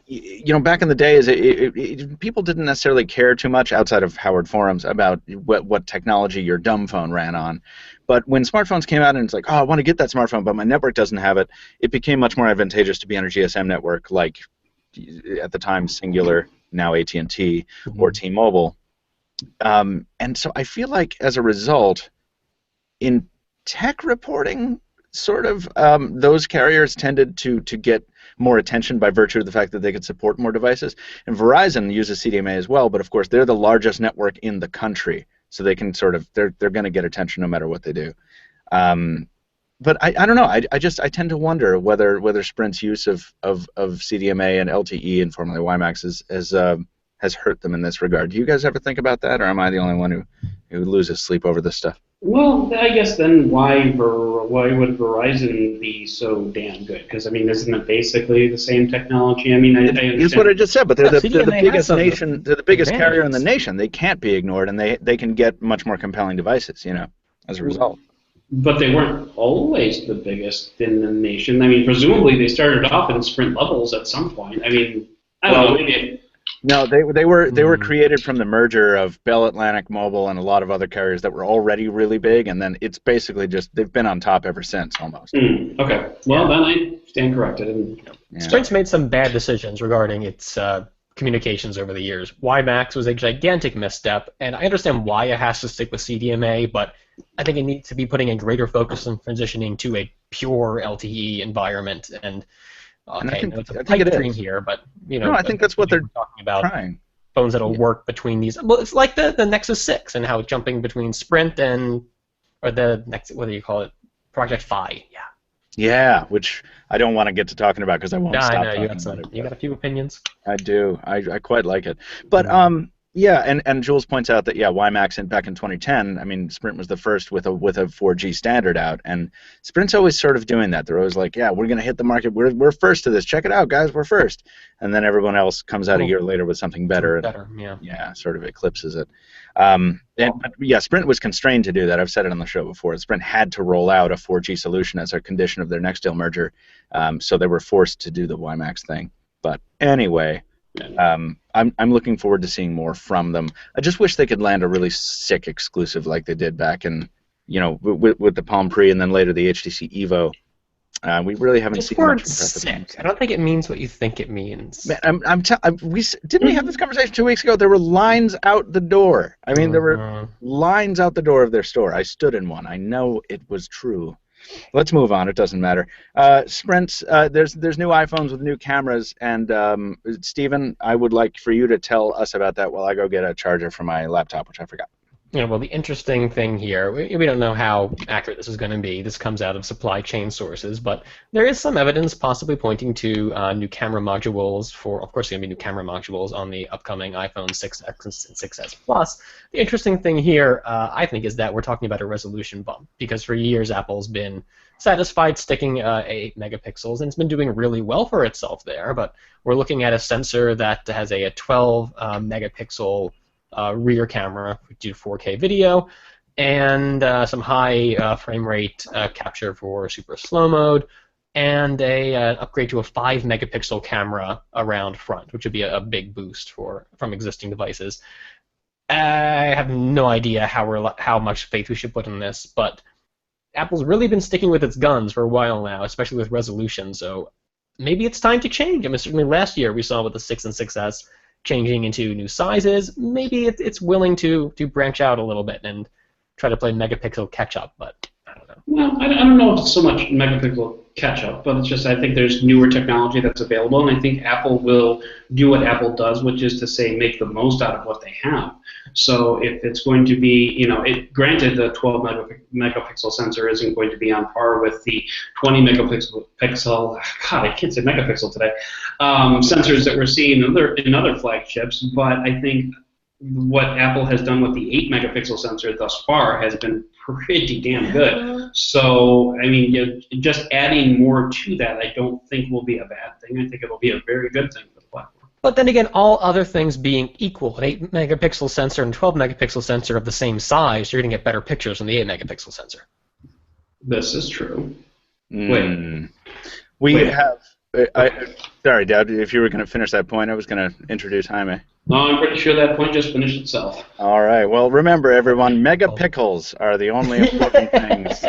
[SPEAKER 1] You know, back in the days, people didn't necessarily care too much outside of Howard forums about what technology your dumb phone ran on. But when smartphones came out and it's like, oh, I want to get that smartphone, but my network doesn't have it, it became much more advantageous to be on a GSM network like at the time Singular, now AT&T, or T-Mobile. And so I feel like as a result, in tech reporting, sort of those carriers tended to get more attention by virtue of the fact that they could support more devices. And Verizon uses CDMA as well, but of course they're the largest network in the country, so they can sort of they're going to get attention no matter what they do. But I don't know. I tend to wonder whether Sprint's use of CDMA and LTE and formerly WiMAX has hurt them in this regard. Do you guys ever think about that, or am I the only one who loses sleep over this stuff?
[SPEAKER 3] Well, I guess then why would Verizon be so damn good? Because I mean, isn't it basically the same technology? I mean, I understand.
[SPEAKER 1] It's what I just said, but they're the biggest
[SPEAKER 2] nation.
[SPEAKER 1] They're the biggest carrier in the nation. They can't be ignored, and they can get much more compelling devices, you know, as a result.
[SPEAKER 3] But they weren't always the biggest in the nation. I mean, presumably they started off in Sprint levels at some point. I mean, I don't know, maybe.
[SPEAKER 1] No, they were created from the merger of Bell Atlantic Mobile and a lot of other carriers that were already really big, and then it's basically just they've been on top ever since almost.
[SPEAKER 3] Okay, well then I stand corrected.
[SPEAKER 2] Sprint's made some bad decisions regarding its communications over the years. WiMAX was a gigantic misstep, and I understand why it has to stick with CDMA, but I think it needs to be putting a greater focus on transitioning to a pure LTE environment. And okay, it's a pipe dream here, but you know,
[SPEAKER 1] I think that's what they're
[SPEAKER 2] talking about.
[SPEAKER 1] Trying.
[SPEAKER 2] Phones that'll work between these. Well, it's like the Nexus 6 and how jumping between Sprint or the next, what do you call it, Project Fi. Yeah.
[SPEAKER 1] Yeah, which I don't want to get to talking about because I won't stop talking about it.
[SPEAKER 2] You got a few opinions.
[SPEAKER 1] I do. I quite like it. But yeah, and Jules points out that WiMAX back in 2010, I mean, Sprint was the first with a 4G standard out, and Sprint's always sort of doing that. They're always like, yeah, we're going to hit the market. We're first to this. Check it out, guys. We're first. And then everyone else comes out a year later with something better. Yeah, sort of eclipses it. But yeah, Sprint was constrained to do that. I've said it on the show before. Sprint had to roll out a 4G solution as a condition of their Nextel merger, so they were forced to do the WiMAX thing. But anyway, I'm looking forward to seeing more from them. I just wish they could land a really sick exclusive like they did back in, you know, with the Palm Pre and then later the HTC Evo. We really haven't seen much impressive things.
[SPEAKER 2] I don't think it means what you think it means.
[SPEAKER 1] Man, didn't we have this conversation 2 weeks ago? There were lines out the door. I mean, there were lines out the door of their store. I stood in one. I know it was true. Let's move on. It doesn't matter. Sprint's there's new iPhones with new cameras, and Stephen, I would like for you to tell us about that while I go get a charger for my laptop, which I forgot.
[SPEAKER 2] Yeah, well, the interesting thing here, we don't know how accurate this is going to be. This comes out of supply chain sources, but there is some evidence possibly pointing to new camera modules of course, there are going to be new camera modules on the upcoming iPhone 6X and 6S Plus. The interesting thing here, I think, is that we're talking about a resolution bump, because for years Apple's been satisfied sticking 8 megapixels, and it's been doing really well for itself there, but we're looking at a sensor that has a 12 megapixel rear camera to do 4K video, and some high frame rate capture for super slow mode, and an upgrade to a 5 megapixel camera around front, which would be a big boost from existing devices. I have no idea how much faith we should put in this, but Apple's really been sticking with its guns for a while now, especially with resolution, so maybe it's time to change. I mean, certainly last year we saw with the 6 and 6S changing into new sizes. Maybe it's willing to branch out a little bit and try to play megapixel catch-up, but I don't know.
[SPEAKER 3] Well, I don't know if it's so much megapixel catch-up, but it's just I think there's newer technology that's available, and I think Apple will do what Apple does, which is to say make the most out of what they have. So if it's going to be, granted the 12 megapixel sensor isn't going to be on par with the 20 megapixel, God, I can't say megapixel today, sensors that we're seeing in other flagships, but I think what Apple has done with the 8 megapixel sensor thus far has been pretty damn good. So, I mean, just adding more to that I don't think will be a bad thing. I think it'll be a very good thing for the platform.
[SPEAKER 2] But then again, all other things being equal, an 8 megapixel sensor and 12 megapixel sensor of the same size, you're going to get better pictures from the 8 megapixel sensor.
[SPEAKER 3] This is true.
[SPEAKER 1] We have... sorry, Doud, if you were going to finish that point, I was going to introduce Jaime.
[SPEAKER 3] No, I'm pretty sure that point just finished itself.
[SPEAKER 1] All right. Well, remember, everyone, megapixels are the only important things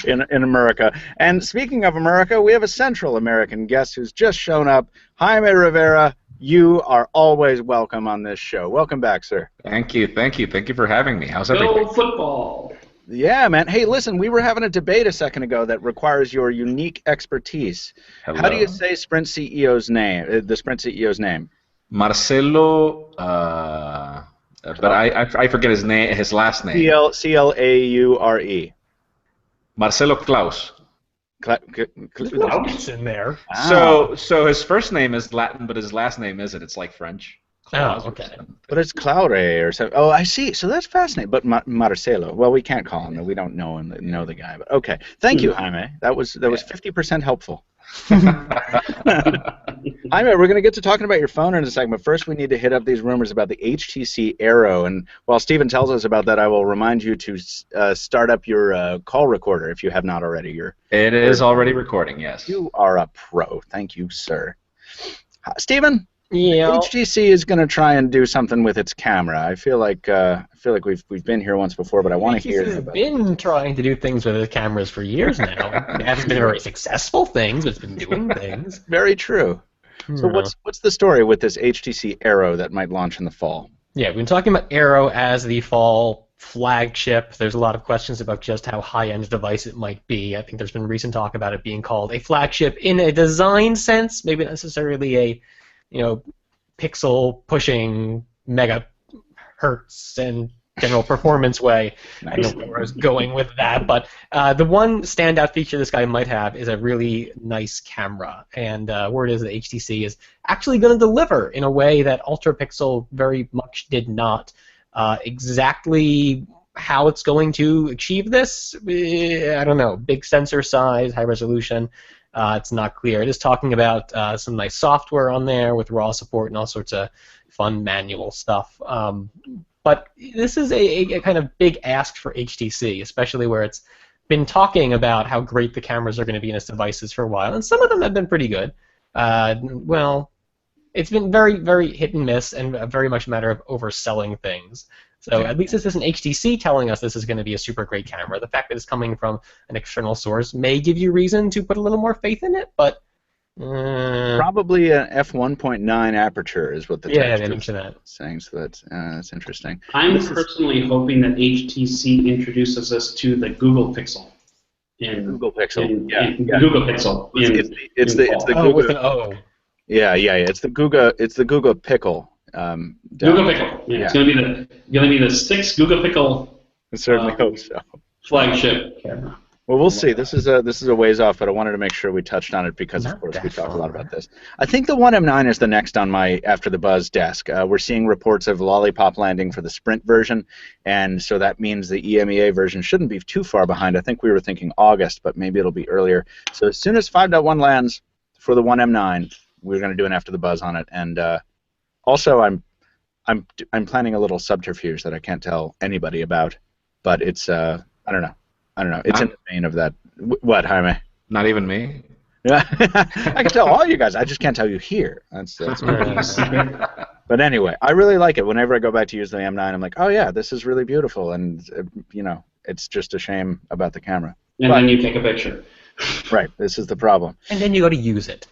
[SPEAKER 1] in America. And speaking of America, we have a Central American guest who's just shown up. Jaime Rivera, you are always welcome on this show. Welcome back, sir.
[SPEAKER 4] Thank you for having me. How's everything?
[SPEAKER 3] Go football!
[SPEAKER 1] Yeah, man. Hey, listen, we were having a debate a second ago that requires your unique expertise.
[SPEAKER 4] Hello.
[SPEAKER 1] How do you say Sprint CEO's name? The Sprint CEO's name?
[SPEAKER 4] Marcelo, but I forget his name, his last name.
[SPEAKER 1] Claure.
[SPEAKER 4] Marcelo Klaus.
[SPEAKER 2] It's in there.
[SPEAKER 1] Wow.
[SPEAKER 4] So his first name is Latin, but his last name isn't. It's like French.
[SPEAKER 2] Oh, okay.
[SPEAKER 1] But it's Claure or something. Oh, I see. So that's fascinating. But Marcelo. Well, we can't call him. We don't know the guy. But okay. Thank you, Jaime. That was 50% helpful. Jaime, we're going to get to talking about your phone in a second, but first we need to hit up these rumors about the HTC Aero. And while Stephen tells us about that, I will remind you to start up your call recorder if you have not already.
[SPEAKER 4] It is already recording, yes.
[SPEAKER 1] You are a pro. Thank you, sir. Stephen?
[SPEAKER 2] Yeah.
[SPEAKER 1] HTC is going to try and do something with its camera. I feel like we've been here once before, but I want to hear about it.
[SPEAKER 2] HTC has been trying to do things with its cameras for years now. It hasn't been very successful things, but it's been doing things.
[SPEAKER 1] Very true. So what's the story with this HTC Aero that might launch in the fall?
[SPEAKER 2] Yeah, we've been talking about Aero as the fall flagship. There's a lot of questions about just how high-end device it might be. I think there's been recent talk about it being called a flagship in a design sense, maybe not necessarily a pixel pushing megahertz and general performance way.
[SPEAKER 1] Nice.
[SPEAKER 2] I don't know where I was going with that, but the one standout feature this guy might have is a really nice camera, and word is that HTC is actually going to deliver in a way that UltraPixel very much did not. Exactly how it's going to achieve this, I don't know. Big sensor size, high resolution. It's not clear. It is talking about some nice software on there with RAW support and all sorts of fun manual stuff. But this is a kind of big ask for HTC, especially where it's been talking about how great the cameras are going to be in its devices for a while, and some of them have been pretty good. Well, it's been very, very hit and miss, and very much a matter of overselling things. So at least this isn't HTC telling us this is going to be a super great camera. The fact that it's coming from an external source may give you reason to put a little more faith in it, but...
[SPEAKER 1] Probably an f1.9 aperture is what the text is saying, so that's interesting.
[SPEAKER 3] I'm personally hoping that HTC introduces us to the Google Pixel.
[SPEAKER 1] Google Pixel.
[SPEAKER 3] Google Pixel.
[SPEAKER 1] It's the Google
[SPEAKER 2] with an O.
[SPEAKER 1] Yeah. It's the Google Pickle.
[SPEAKER 3] Google Pickle. Yeah. It's gonna be the 6th Google Pickle.
[SPEAKER 1] I certainly hope so.
[SPEAKER 3] Flagship camera.
[SPEAKER 1] Well, we'll see. This is a ways off, but I wanted to make sure we touched on it because, of course, we talked a lot about this. I think the 1M9 is the next on my After the Buzz desk. We're seeing reports of Lollipop landing for the Sprint version, and so that means the EMEA version shouldn't be too far behind. I think we were thinking August, but maybe it'll be earlier. So as soon as 5.1 lands for the 1M9, we're going to do an After the Buzz on it. And also, I'm planning a little subterfuge that I can't tell anybody about, but it's I don't know. It's in the vein of that. What, Jaime?
[SPEAKER 4] Not even me.
[SPEAKER 1] Yeah, I can tell all you guys. I just can't tell you here. That's But anyway, I really like it. Whenever I go back to use the M9, I'm like, oh yeah, this is really beautiful, and it's just a shame about the camera.
[SPEAKER 3] And then you take a picture.
[SPEAKER 1] Right. This is the problem.
[SPEAKER 2] And then you go to use it.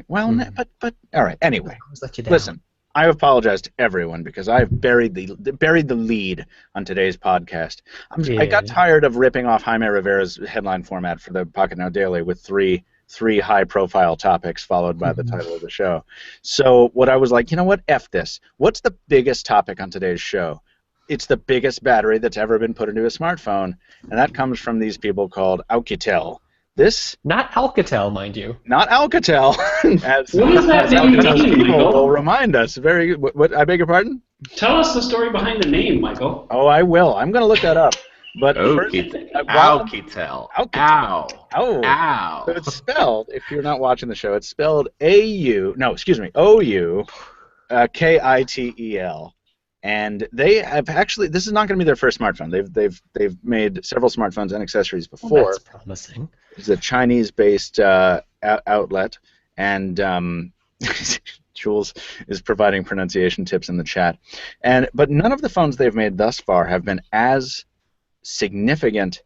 [SPEAKER 1] Well, but all right. Anyway, listen. I apologize to everyone because I've buried the lead on today's podcast. I got tired of ripping off Jaime Rivera's headline format for the Pocketnow Daily with three high-profile topics followed by the title of the show. So what I was like, you know what? F this. What's the biggest topic on today's show? It's the biggest battery that's ever been put into a smartphone, and that comes from these people called Oukitel.
[SPEAKER 2] Not Alcatel, mind you.
[SPEAKER 1] Not Alcatel, as
[SPEAKER 3] Alcatel's
[SPEAKER 1] people will remind us. What? I beg your pardon?
[SPEAKER 3] Tell us the story behind the name, Michael.
[SPEAKER 1] Oh, I will. I'm going to look that up. But
[SPEAKER 4] Oukitel.
[SPEAKER 1] Oukitel.
[SPEAKER 4] Ow.
[SPEAKER 1] Oh.
[SPEAKER 4] Ow.
[SPEAKER 1] So it's spelled, if you're not watching the show, it's spelled OUKITEL. And they have actually, this is not going to be their first smartphone. They've made several smartphones and accessories before.
[SPEAKER 2] Well, that's promising.
[SPEAKER 1] It's a Chinese-based outlet, and Jules is providing pronunciation tips in the chat. But none of the phones they've made thus far have been as significant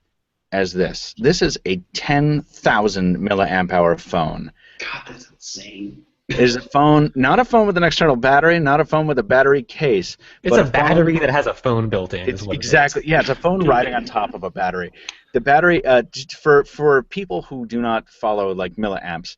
[SPEAKER 1] as this. This is a 10,000 milliamp hour phone.
[SPEAKER 3] God, that's insane.
[SPEAKER 1] It is a phone, not a phone with an external battery, not a phone with a battery case.
[SPEAKER 2] It's a battery that has a phone built in.
[SPEAKER 1] It's exactly, yeah, it's a phone riding on top of a battery. The battery, for people who do not follow like milliamps,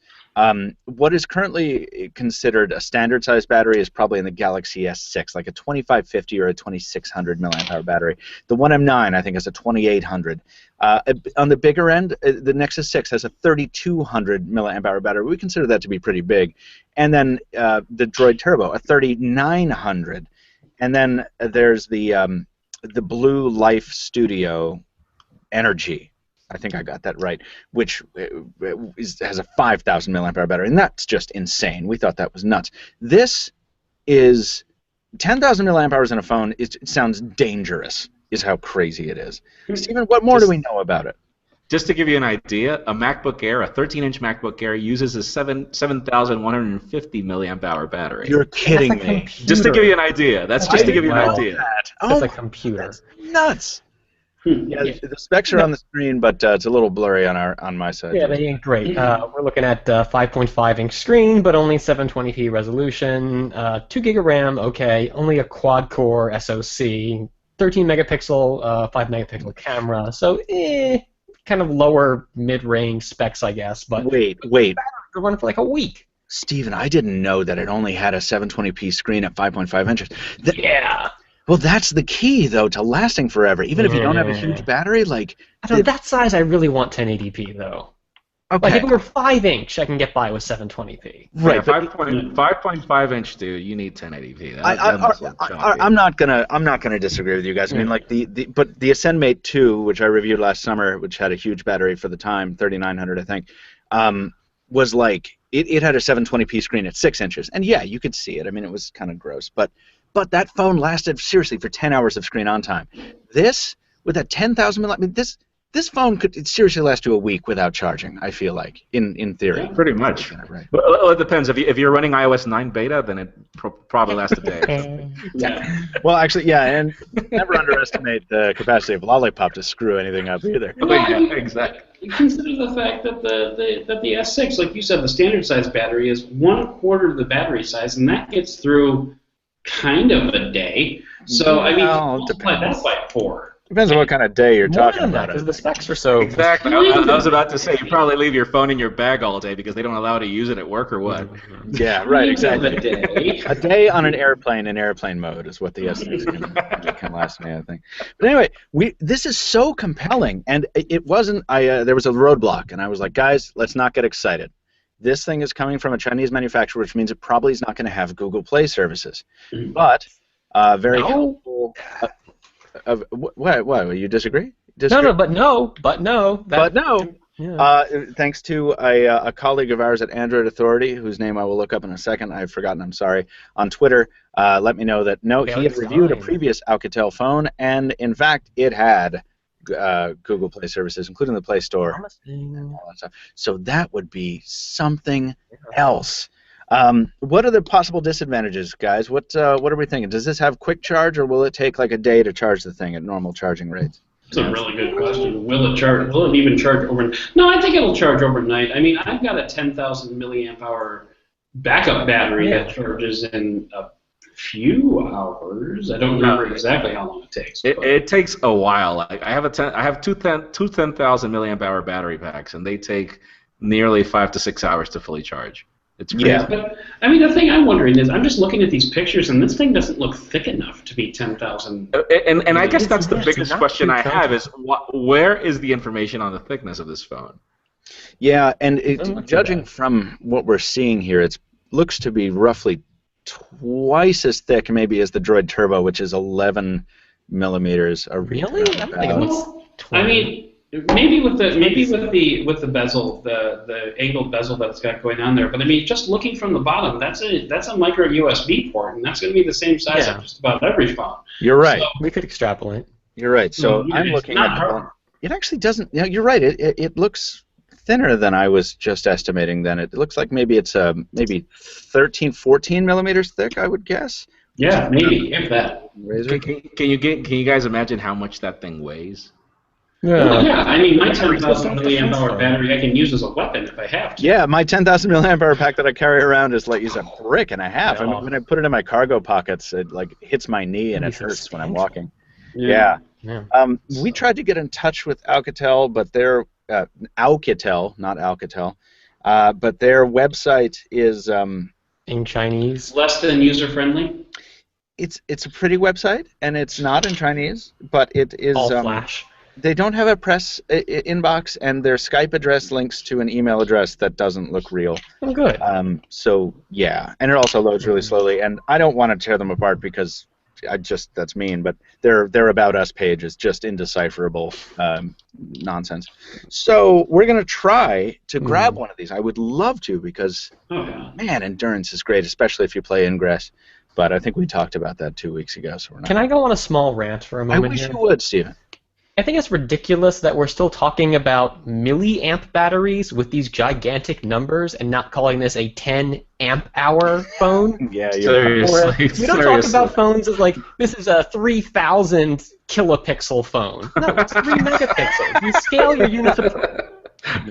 [SPEAKER 1] what is currently considered a standard size battery is probably in the Galaxy S6, like a 2550 or a 2600 milliamp hour battery. The 1M9, I think, is a 2800. On the bigger end, the Nexus 6 has a 3200 milliamp hour battery. We consider that to be pretty big. And then the Droid Turbo, a 3900. And then there's the Blue Life Studio Energy. I think I got that right, which has a 5,000 milliamp hour battery, and that's just insane. We thought that was nuts. This is 10,000 milliamp hours in a phone. It sounds dangerous, is how crazy it is. Stephen, what more do we know about it?
[SPEAKER 4] Just to give you an idea, a MacBook Air, a 13-inch MacBook Air, uses a 7,150 milliamp hour battery.
[SPEAKER 1] You're kidding me.
[SPEAKER 4] Just to give you an idea. That's just to give you an idea.
[SPEAKER 2] That's a computer.
[SPEAKER 1] That's nuts. Yeah, the specs are on the screen, but it's a little blurry on my side.
[SPEAKER 2] Yeah, they ain't great. We're looking at 5.5-inch screen, but only 720p resolution, 2 gig of RAM, okay, only a quad-core SoC, 13-megapixel, 5-megapixel camera, so kind of lower mid-range specs, I guess. But
[SPEAKER 1] wait.
[SPEAKER 2] They're running for like a week.
[SPEAKER 1] Steven, I didn't know that it only had a 720p screen at 5.5 inches.
[SPEAKER 2] Yeah.
[SPEAKER 1] Well, that's the key, though, to lasting forever. Even if you don't have a huge battery, like...
[SPEAKER 2] that size, I really want 1080p, though.
[SPEAKER 1] Okay.
[SPEAKER 2] Like, if it were 5-inch, I can get by with 720p.
[SPEAKER 1] Right,
[SPEAKER 4] yeah, 5.5-inch, dude, you need 1080p.
[SPEAKER 1] I'm not gonna disagree with you guys. I mean, like but the Ascend Mate 2, which I reviewed last summer, which had a huge battery for the time, 3900, I think, was like it had a 720p screen at 6 inches, and yeah, you could see it. I mean, it was kind of gross, but that phone lasted seriously for 10 hours of screen on time. This with a 10,000 milliamp, I mean, this phone could seriously last you a week without charging, I feel like, in theory.
[SPEAKER 4] Yeah, pretty much.
[SPEAKER 1] Right.
[SPEAKER 4] Well, it depends. If you're running iOS 9 beta, then it probably lasts a day.
[SPEAKER 3] Yeah.
[SPEAKER 1] Well, actually, yeah, and never underestimate the capacity of Lollipop to screw anything up either.
[SPEAKER 4] Yeah, exactly.
[SPEAKER 3] Consider the fact that the S6, like you said, the standard size battery is 1/4 of the battery size, and that gets through kind of a day. So, I mean, multiply that by 4.
[SPEAKER 1] Depends on what kind of day you're talking about.
[SPEAKER 2] Because the specs are so...
[SPEAKER 4] Exactly. I was about to say, you probably leave your phone in your bag all day because they don't allow you to use it at work or what?
[SPEAKER 1] Yeah, right, exactly.
[SPEAKER 3] A
[SPEAKER 1] day on an airplane in airplane mode is what the S6 can last me, I think. But anyway, this is so compelling, and it wasn't... there was a roadblock, and I was like, guys, let's not get excited. This thing is coming from a Chinese manufacturer, which means it probably is not going to have Google Play services. But very helpful... what? You disagree?
[SPEAKER 2] No.
[SPEAKER 1] Thanks to a colleague of ours at Android Authority, whose name I will look up in a second. I've forgotten. I'm sorry. On Twitter, let me know that he had reviewed a previous Oukitel phone, and in fact, it had Google Play services, including the Play Store, and all that stuff. So that would be something else. What are the possible disadvantages, guys? What are we thinking? Does this have quick charge, or will it take like a day to charge the thing at normal charging rates?
[SPEAKER 3] That's a really good question. Will it charge? Will it even charge overnight? No, I think it'll charge overnight. I mean, I've got a 10,000 milliamp hour backup battery that charges in few hours. I don't remember exactly how long it takes.
[SPEAKER 4] It takes a while. Like I have two 10,000 milliamp hour battery packs, and they take nearly 5 to 6 hours to fully charge. It's crazy.
[SPEAKER 3] Yeah, but I mean, the thing I'm wondering is, I'm just looking at these pictures, and this thing doesn't look thick enough to be 10,000.
[SPEAKER 4] And I guess that's the biggest question I have is where is the information on the thickness of this phone?
[SPEAKER 1] Yeah, and judging from what we're seeing here, it looks to be roughly twice as thick, maybe, as the Droid Turbo, which is 11 millimeters.
[SPEAKER 2] Really?
[SPEAKER 3] I mean, maybe with the bezel, the angled bezel that it's got going on there. But I mean, just looking from the bottom, that's a micro USB port, and that's going to be the same size of just about every phone.
[SPEAKER 1] You're right.
[SPEAKER 3] So,
[SPEAKER 2] we could extrapolate.
[SPEAKER 1] You're right. So I'm looking at it. Actually doesn't. You know, you're right. It looks thinner than I was just estimating. Then it looks like maybe it's maybe 13, 14 millimeters thick, I would guess.
[SPEAKER 3] Yeah, maybe if that.
[SPEAKER 4] Can you guys imagine how much that thing weighs?
[SPEAKER 2] Yeah.
[SPEAKER 3] Well, yeah, I mean, my 10,000 milliamp hour battery I can use as a weapon if I have to.
[SPEAKER 1] Yeah, my 10,000 milliamp hour pack that I carry around is like a brick and a half. I mean, when I put it in my cargo pockets, it like hits my knee and it hurts when I'm walking. Yeah. We tried to get in touch with Oukitel, but they're Oukitel, not Alcatel, but their website is
[SPEAKER 2] in Chinese.
[SPEAKER 3] Less than user friendly.
[SPEAKER 1] It's a pretty website, and it's not in Chinese, but it is
[SPEAKER 2] all Flash.
[SPEAKER 1] They don't have a press inbox, and their Skype address links to an email address that doesn't look real.
[SPEAKER 2] Oh, good.
[SPEAKER 1] So yeah, and it also loads really slowly. And I don't want to tear them apart because that's mean. But their About Us page is just indecipherable nonsense. So we're gonna try to grab one of these. I would love to because man, endurance is great, especially if you play Ingress. But I think we talked about that 2 weeks ago. So we're not.
[SPEAKER 2] Can I go on a small rant for a moment?
[SPEAKER 1] I wish you would, Steven.
[SPEAKER 2] I think it's ridiculous that we're still talking about milliamp batteries with these gigantic numbers and not calling this a 10 amp hour phone.
[SPEAKER 1] Yeah,
[SPEAKER 4] seriously.
[SPEAKER 2] We don't talk about phones as like, this is a 3,000 kilopixel phone. No, it's 3 megapixels. You scale your units of.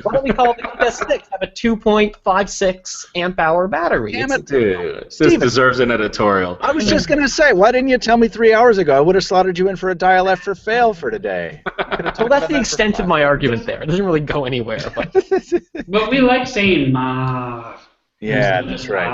[SPEAKER 2] Why don't we call the S6 have a 2.56 amp hour battery?
[SPEAKER 1] Damn it,
[SPEAKER 4] dude. This deserves an editorial.
[SPEAKER 1] I was just going to say, why didn't you tell me 3 hours ago? I would have slotted you in for a dial F for fail for today.
[SPEAKER 2] Well, that's the extent of my argument there. It doesn't really go anywhere. But
[SPEAKER 3] we like saying ma.
[SPEAKER 1] Yeah, that's right.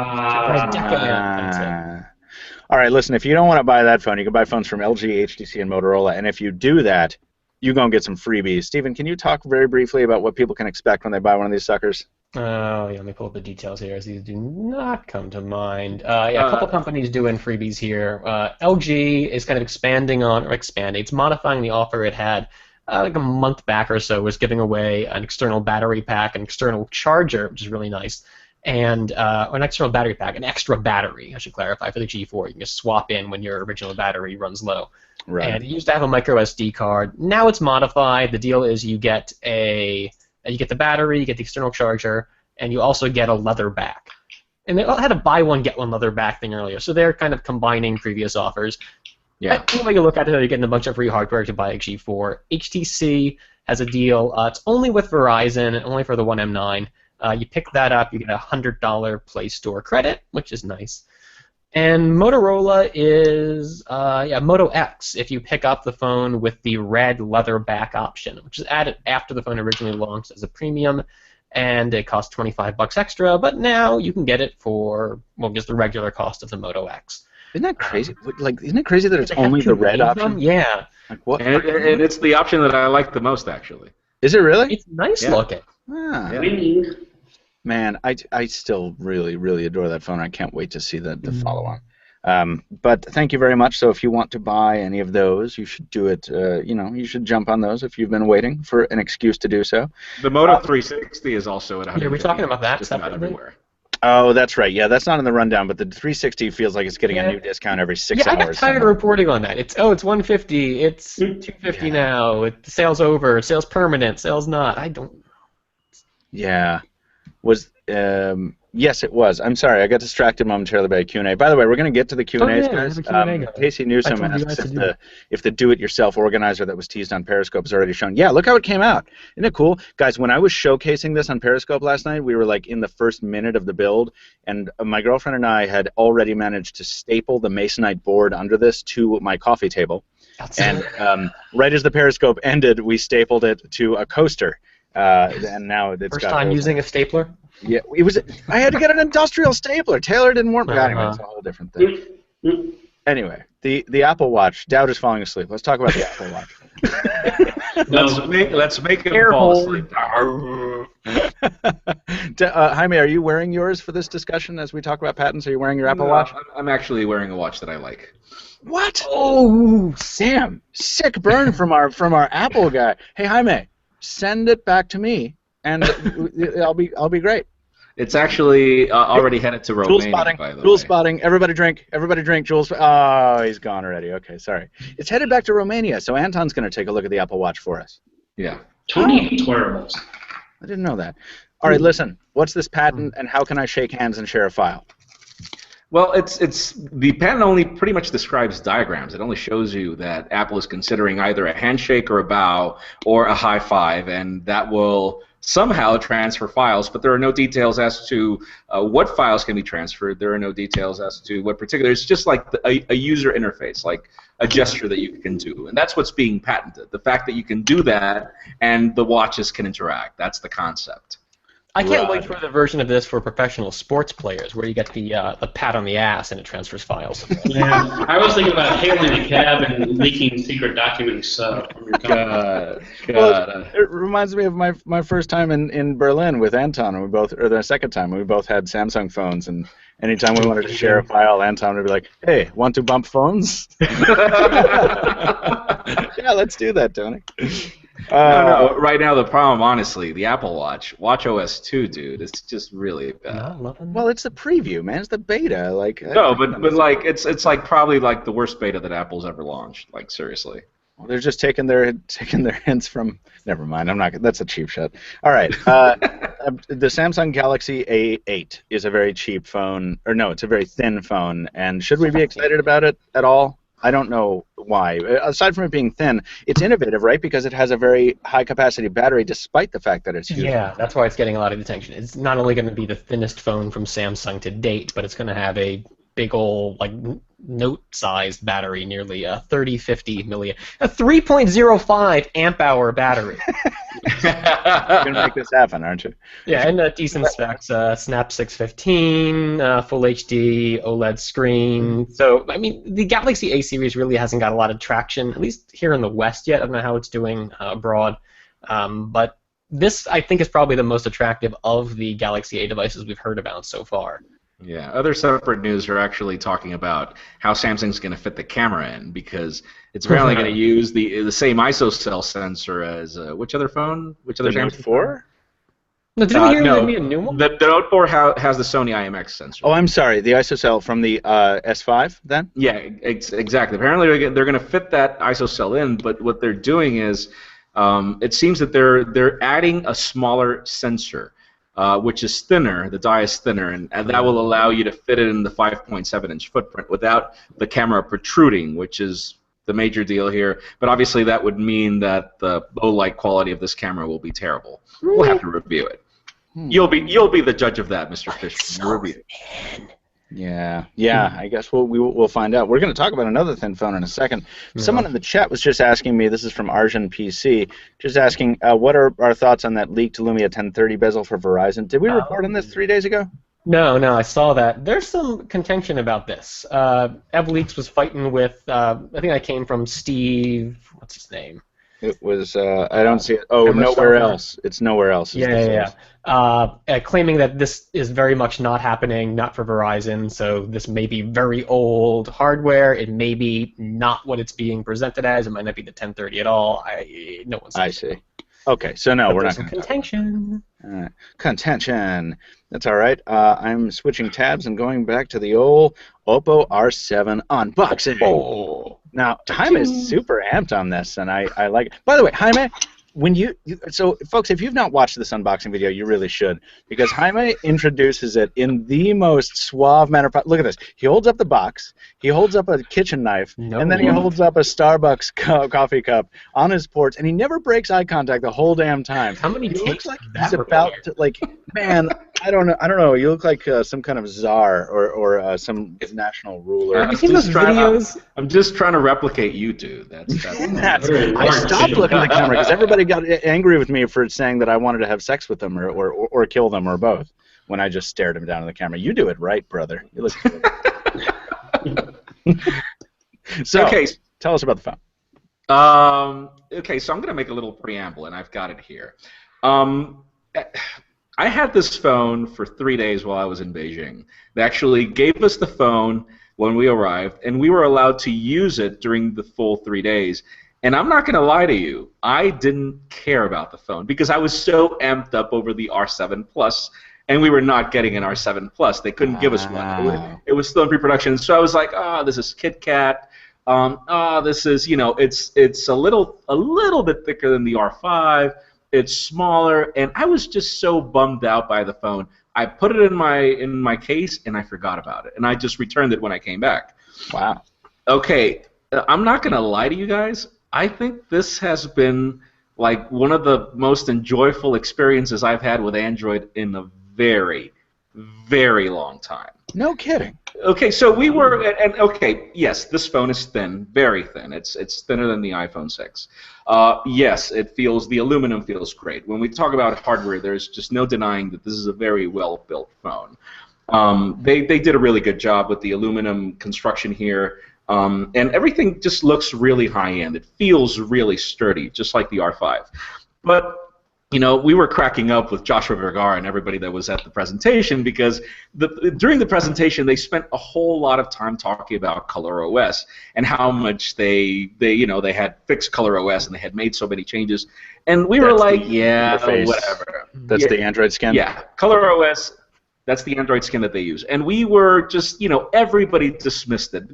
[SPEAKER 1] All right, listen, if you don't want to buy that phone, you can buy phones from LG, HTC, and Motorola. And if you do that, you're going to get some freebies. Stephen, can you talk very briefly about what people can expect when they buy one of these suckers?
[SPEAKER 2] Oh, yeah, let me pull up the details here, as these do not come to mind. A couple companies doing freebies here. LG is kind of it's modifying the offer it had like a month back or so, was giving away an external battery pack, an external charger, which is really nice, and an external battery pack, an extra battery, I should clarify, for the G4. You can just swap in when your original battery runs low. Right. And it used to have a micro SD card. Now it's modified. The deal is you get the battery, you get the external charger, and you also get a leather back. And they had a buy one get one leather back thing earlier, so they're kind of combining previous offers. Yeah. Anyway, you look at it, you're getting a bunch of free hardware to buy a G4. HTC has a deal. It's only with Verizon and only for the 1M9. You pick that up, you get a $100 Play Store credit, which is nice. And Motorola is Moto X if you pick up the phone with the red leather back option, which is added after the phone originally launched as a premium, and it costs $25 extra, but now you can get it for, just the regular cost of the Moto X.
[SPEAKER 1] Isn't that crazy? Isn't it crazy that it's only the red option?
[SPEAKER 2] Yeah.
[SPEAKER 1] Like what?
[SPEAKER 4] And it's the option that I like the most, actually.
[SPEAKER 1] Is it really?
[SPEAKER 2] It's nice looking.
[SPEAKER 1] Ah.
[SPEAKER 3] Yeah.
[SPEAKER 1] Man, I still really, really adore that phone. I can't wait to see the follow-on. But thank you very much. So if you want to buy any of those, you should do it. You should jump on those if you've been waiting for an excuse to do so.
[SPEAKER 4] The Moto 360 is also at $150.
[SPEAKER 2] Yeah, we're talking about that
[SPEAKER 4] just about everywhere.
[SPEAKER 1] Oh, that's right. Yeah, that's not in the rundown, but the 360 feels like it's getting a new discount every 6 hours.
[SPEAKER 2] Yeah, I got tired of reporting on that. It's $150. It's $250 now. Sales over. Sales permanent. Sales not. I don't.
[SPEAKER 1] Yeah. Yes, it was. I'm sorry, I got distracted momentarily by Q&A. By the way, we're going to get to the Q&As, guys. Casey Newsom asks if the do-it-yourself organizer that was teased on Periscope is already shown. Yeah, look how it came out. Isn't it cool? Guys, when I was showcasing this on Periscope last night, we were like in the first minute of the build, and my girlfriend and I had already managed to staple the Masonite board under this to my coffee table. And right as the Periscope ended, we stapled it to a coaster. And now it's
[SPEAKER 2] first time using a stapler?
[SPEAKER 1] Yeah, it was. I had to get an industrial stapler. Taylor didn't want me. Anyway, it's a whole different thing. Anyway, the Apple Watch. Doud is falling asleep. Let's talk about the Apple Watch.
[SPEAKER 4] let's make him fall asleep.
[SPEAKER 1] Jaime, are you wearing yours for this discussion as we talk about patents? Are you wearing your Apple Watch?
[SPEAKER 4] I'm actually wearing a watch that I like.
[SPEAKER 1] What? Oh, Sam, sick burn from our Apple guy. Hey, Jaime, send it back to me, and I'll be great.
[SPEAKER 4] It's actually already headed to Romania, by the way.
[SPEAKER 1] Jules spotting. Everybody drink. Everybody drink. Jules. Oh, he's gone already. Okay, sorry. It's headed back to Romania, so Anton's going to take a look at the Apple Watch for us.
[SPEAKER 4] Yeah.
[SPEAKER 3] 20 wearables.
[SPEAKER 1] I didn't know that. All right, listen. What's this patent, and how can I shake hands and share a file?
[SPEAKER 4] Well, it's the patent only pretty much describes diagrams. It only shows you that Apple is considering either a handshake or a bow or a high five, and that will somehow transfer files, but there are no details as to what files can be transferred. There are no details as to what particular. It's just like a user interface, like a gesture that you can do, and that's what's being patented. The fact that you can do that and the watches can interact. That's the concept.
[SPEAKER 2] I can't wait for the version of this for professional sports players, where you get the pat on the ass and it transfers files.
[SPEAKER 3] Yeah, I was thinking about hailing a cab and leaking secret documents from your company.
[SPEAKER 1] Well, it reminds me of my first time in Berlin with Anton, and or the second time, we both had Samsung phones, and anytime we wanted to share a file, Anton would be like, "Hey, want to bump phones?" Yeah, let's do that, Tony.
[SPEAKER 4] No, right now the problem, honestly, the Apple Watch, WatchOS 2, dude, it's just really bad.
[SPEAKER 1] Well, it's the preview, man. It's the beta. Like
[SPEAKER 4] no, but like it's like probably like the worst beta that Apple's ever launched. Like seriously.
[SPEAKER 1] Well, they're just taking their hints from. Never mind. I'm not. That's a cheap shot. All right. The Samsung Galaxy A8 is a very cheap phone, or no, it's a very thin phone. And should we be excited about it at all? I don't know why. Aside from it being thin, it's innovative, right? Because it has a very high-capacity battery, despite the fact that it's huge.
[SPEAKER 2] Yeah, that's why it's getting a lot of attention. It's not only going to be the thinnest phone from Samsung to date, but it's going to have a big old, like, note-sized battery, nearly a 3050 milliamp, a 3.05 amp-hour battery.
[SPEAKER 1] You're going to make this happen, aren't you?
[SPEAKER 2] Yeah, and decent specs. Snap 615, Full HD, OLED screen. So, I mean, the Galaxy A series really hasn't got a lot of traction, at least here in the West yet. I don't know how it's doing abroad. But this, I think, is probably the most attractive of the Galaxy A devices we've heard about so far.
[SPEAKER 4] Yeah, other separate news are actually talking about how Samsung's going to fit the camera in, because it's apparently going to use the same ISO sensor as which other phone? Which other Samsung?
[SPEAKER 1] 4?
[SPEAKER 2] No, didn't we hear there'd be a new one?
[SPEAKER 4] The Note 4 has the Sony IMX sensor.
[SPEAKER 1] Oh, I'm sorry, the ISO from the S5 then?
[SPEAKER 4] Yeah, exactly. Apparently they're going to fit that ISO in, but what they're doing is it seems that they're adding a smaller sensor. Which is thinner, the die is thinner, and that will allow you to fit it in the 5.7-inch footprint without the camera protruding, which is the major deal here. But obviously that would mean that the low light quality of this camera will be terrible. We'll have to review it. You'll be the judge of that, Mr. Fishman.
[SPEAKER 1] Yeah. I guess we'll find out. We're going to talk about another thin phone in a second. Someone in the chat was just asking me. This is from Arjun PC. Just asking, what are our thoughts on that leaked Lumia 1030 bezel for Verizon? Did we report on this 3 days ago?
[SPEAKER 2] No, I saw that. There's some contention about this. EvLeaks was fighting with. I think that came from Steve. What's his name?
[SPEAKER 1] It was. I don't see it. Oh, nowhere else. It's nowhere else.
[SPEAKER 2] Yeah. Claiming that this is very much not happening, not for Verizon. So this may be very old hardware. It may be not what it's being presented as. It might not be the 1030 at all. No one's.
[SPEAKER 1] I see. Okay, so no, we're not going to.
[SPEAKER 2] Contention.
[SPEAKER 1] Contention. That's all right. I'm switching tabs and going back to the old OPPO R7 unboxing.
[SPEAKER 2] Oh.
[SPEAKER 1] Now, Jaime is super amped on this, and I like it. By the way, Jaime, so folks, if you've not watched this unboxing video, you really should, because Jaime introduces it in the most suave manner. Look at this. He holds up the box, he holds up a kitchen knife, and then he holds up a Starbucks coffee cup on his porch, and he never breaks eye contact the whole damn time.
[SPEAKER 2] How many
[SPEAKER 1] He
[SPEAKER 2] takes
[SPEAKER 1] looks like
[SPEAKER 2] did that
[SPEAKER 1] he's about
[SPEAKER 2] require?
[SPEAKER 1] to, like, man, I don't know. You look like some kind of czar or some national ruler.
[SPEAKER 2] Have you seen those videos?
[SPEAKER 4] I'm just trying to replicate you two. That's
[SPEAKER 1] I stopped looking at the camera because everybody got angry with me for saying that I wanted to have sex with them or kill them or both when I just stared them down in the camera. You do it right, brother. You look So,
[SPEAKER 4] okay,
[SPEAKER 1] tell us about the phone.
[SPEAKER 4] Okay, so I'm going to make a little preamble, and I've got it here. I had this phone for 3 days while I was in Beijing. They actually gave us the phone when we arrived, and we were allowed to use it during the full 3 days. And I'm not going to lie to you, I didn't care about the phone because I was so amped up over the R7 Plus, and we were not getting an R7 Plus. They couldn't give us one. It was still in pre-production, so I was like, this is KitKat. This is, it's a little bit thicker than the R5. It's smaller, and I was just so bummed out by the phone. I put it in my case, and I forgot about it, and I just returned it when I came back.
[SPEAKER 1] Wow.
[SPEAKER 4] Okay, I'm not gonna lie to you guys. I think this has been like one of the most enjoyable experiences I've had with Android in a very, very long time.
[SPEAKER 1] No kidding.
[SPEAKER 4] Okay, so we were, and okay, yes, this phone is thin, very thin. It's thinner than the iPhone 6. Yes, the aluminum feels great. When we talk about hardware, there's just no denying that this is a very well-built phone. They did a really good job with the aluminum construction here, and everything just looks really high-end. It feels really sturdy, just like the R5. But we were cracking up with Joshua Vergara and everybody that was at the presentation because during the presentation they spent a whole lot of time talking about ColorOS and how much they had fixed ColorOS and they had made so many changes, and we were like, yeah, whatever.
[SPEAKER 1] That's the Android skin.
[SPEAKER 4] Yeah, ColorOS. That's the Android skin that they use, and we were just, everybody dismissed it.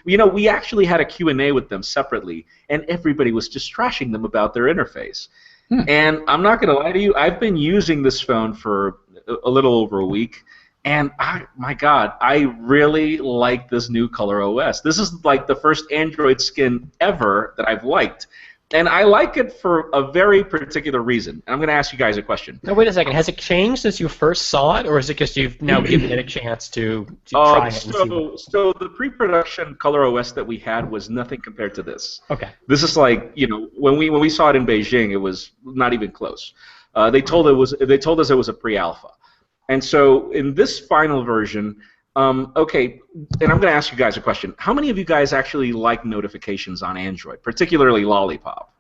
[SPEAKER 4] We actually had a Q&A with them separately, and everybody was just trashing them about their interface. And I'm not going to lie to you, I've been using this phone for a little over a week, and my God, I really like this new ColorOS. This is like the first Android skin ever that I've liked. And I like it for a very particular reason. And I'm going to ask you guys a question.
[SPEAKER 2] Now, wait a second. Has it changed since you first saw it, or is it just you've now given it a chance to try it?
[SPEAKER 4] So the pre-production ColorOS that we had was nothing compared to this.
[SPEAKER 2] Okay.
[SPEAKER 4] This is like, when we saw it in Beijing, it was not even close. They told us it was a pre-alpha. And so in this final version, okay, and I'm going to ask you guys a question. How many of you guys actually like notifications on Android, particularly Lollipop?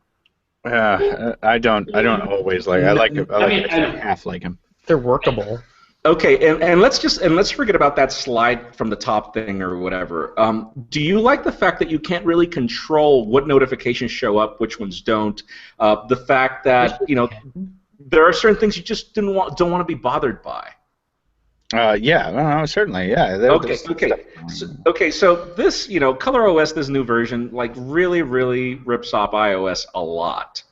[SPEAKER 1] I don't always like. I like half like him.
[SPEAKER 2] They're workable.
[SPEAKER 4] Okay, and let's forget about that slide from the top thing or whatever. Do you like the fact that you can't really control what notifications show up, which ones don't? The fact that there are certain things you just don't want to be bothered by.
[SPEAKER 1] Yeah, no, certainly, yeah.
[SPEAKER 4] Okay. So this, ColorOS, this new version, like really rips off iOS a lot,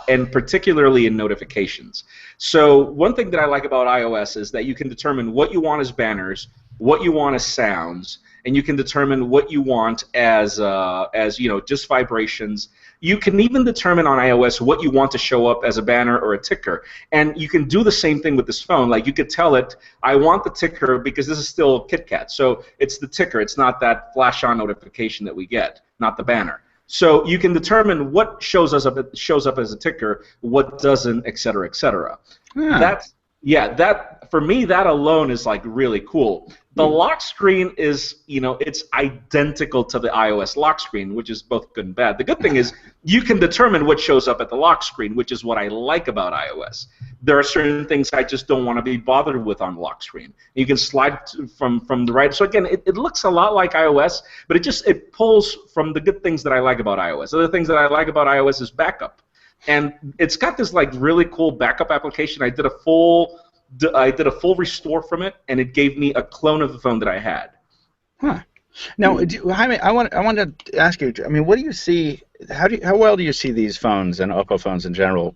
[SPEAKER 4] and particularly in notifications. So one thing that I like about iOS is that you can determine what you want as banners, what you want as sounds, and you can determine what you want as just vibrations. You can even determine on iOS what you want to show up as a banner or a ticker. And you can do the same thing with this phone. Like, you could tell it, I want the ticker because this is still KitKat. So it's the ticker. It's not that flash-on notification that we get, not the banner. So you can determine what shows up as a ticker, what doesn't, et cetera, et cetera. That for me, that alone is like really cool. The lock screen is, it's identical to the iOS lock screen, which is both good and bad. The good thing is you can determine what shows up at the lock screen, which is what I like about iOS. There are certain things I just don't want to be bothered with on the lock screen. You can slide from the right. So again, it looks a lot like iOS, but it pulls from the good things that I like about iOS. Other things that I like about iOS is backup. And it's got this like really cool backup application. I did a full restore from it, and it gave me a clone of the phone that I had.
[SPEAKER 1] Huh. Now, Jaime, I wanted to ask you. I mean, what do you see? How well do you see these phones and OPPO phones in general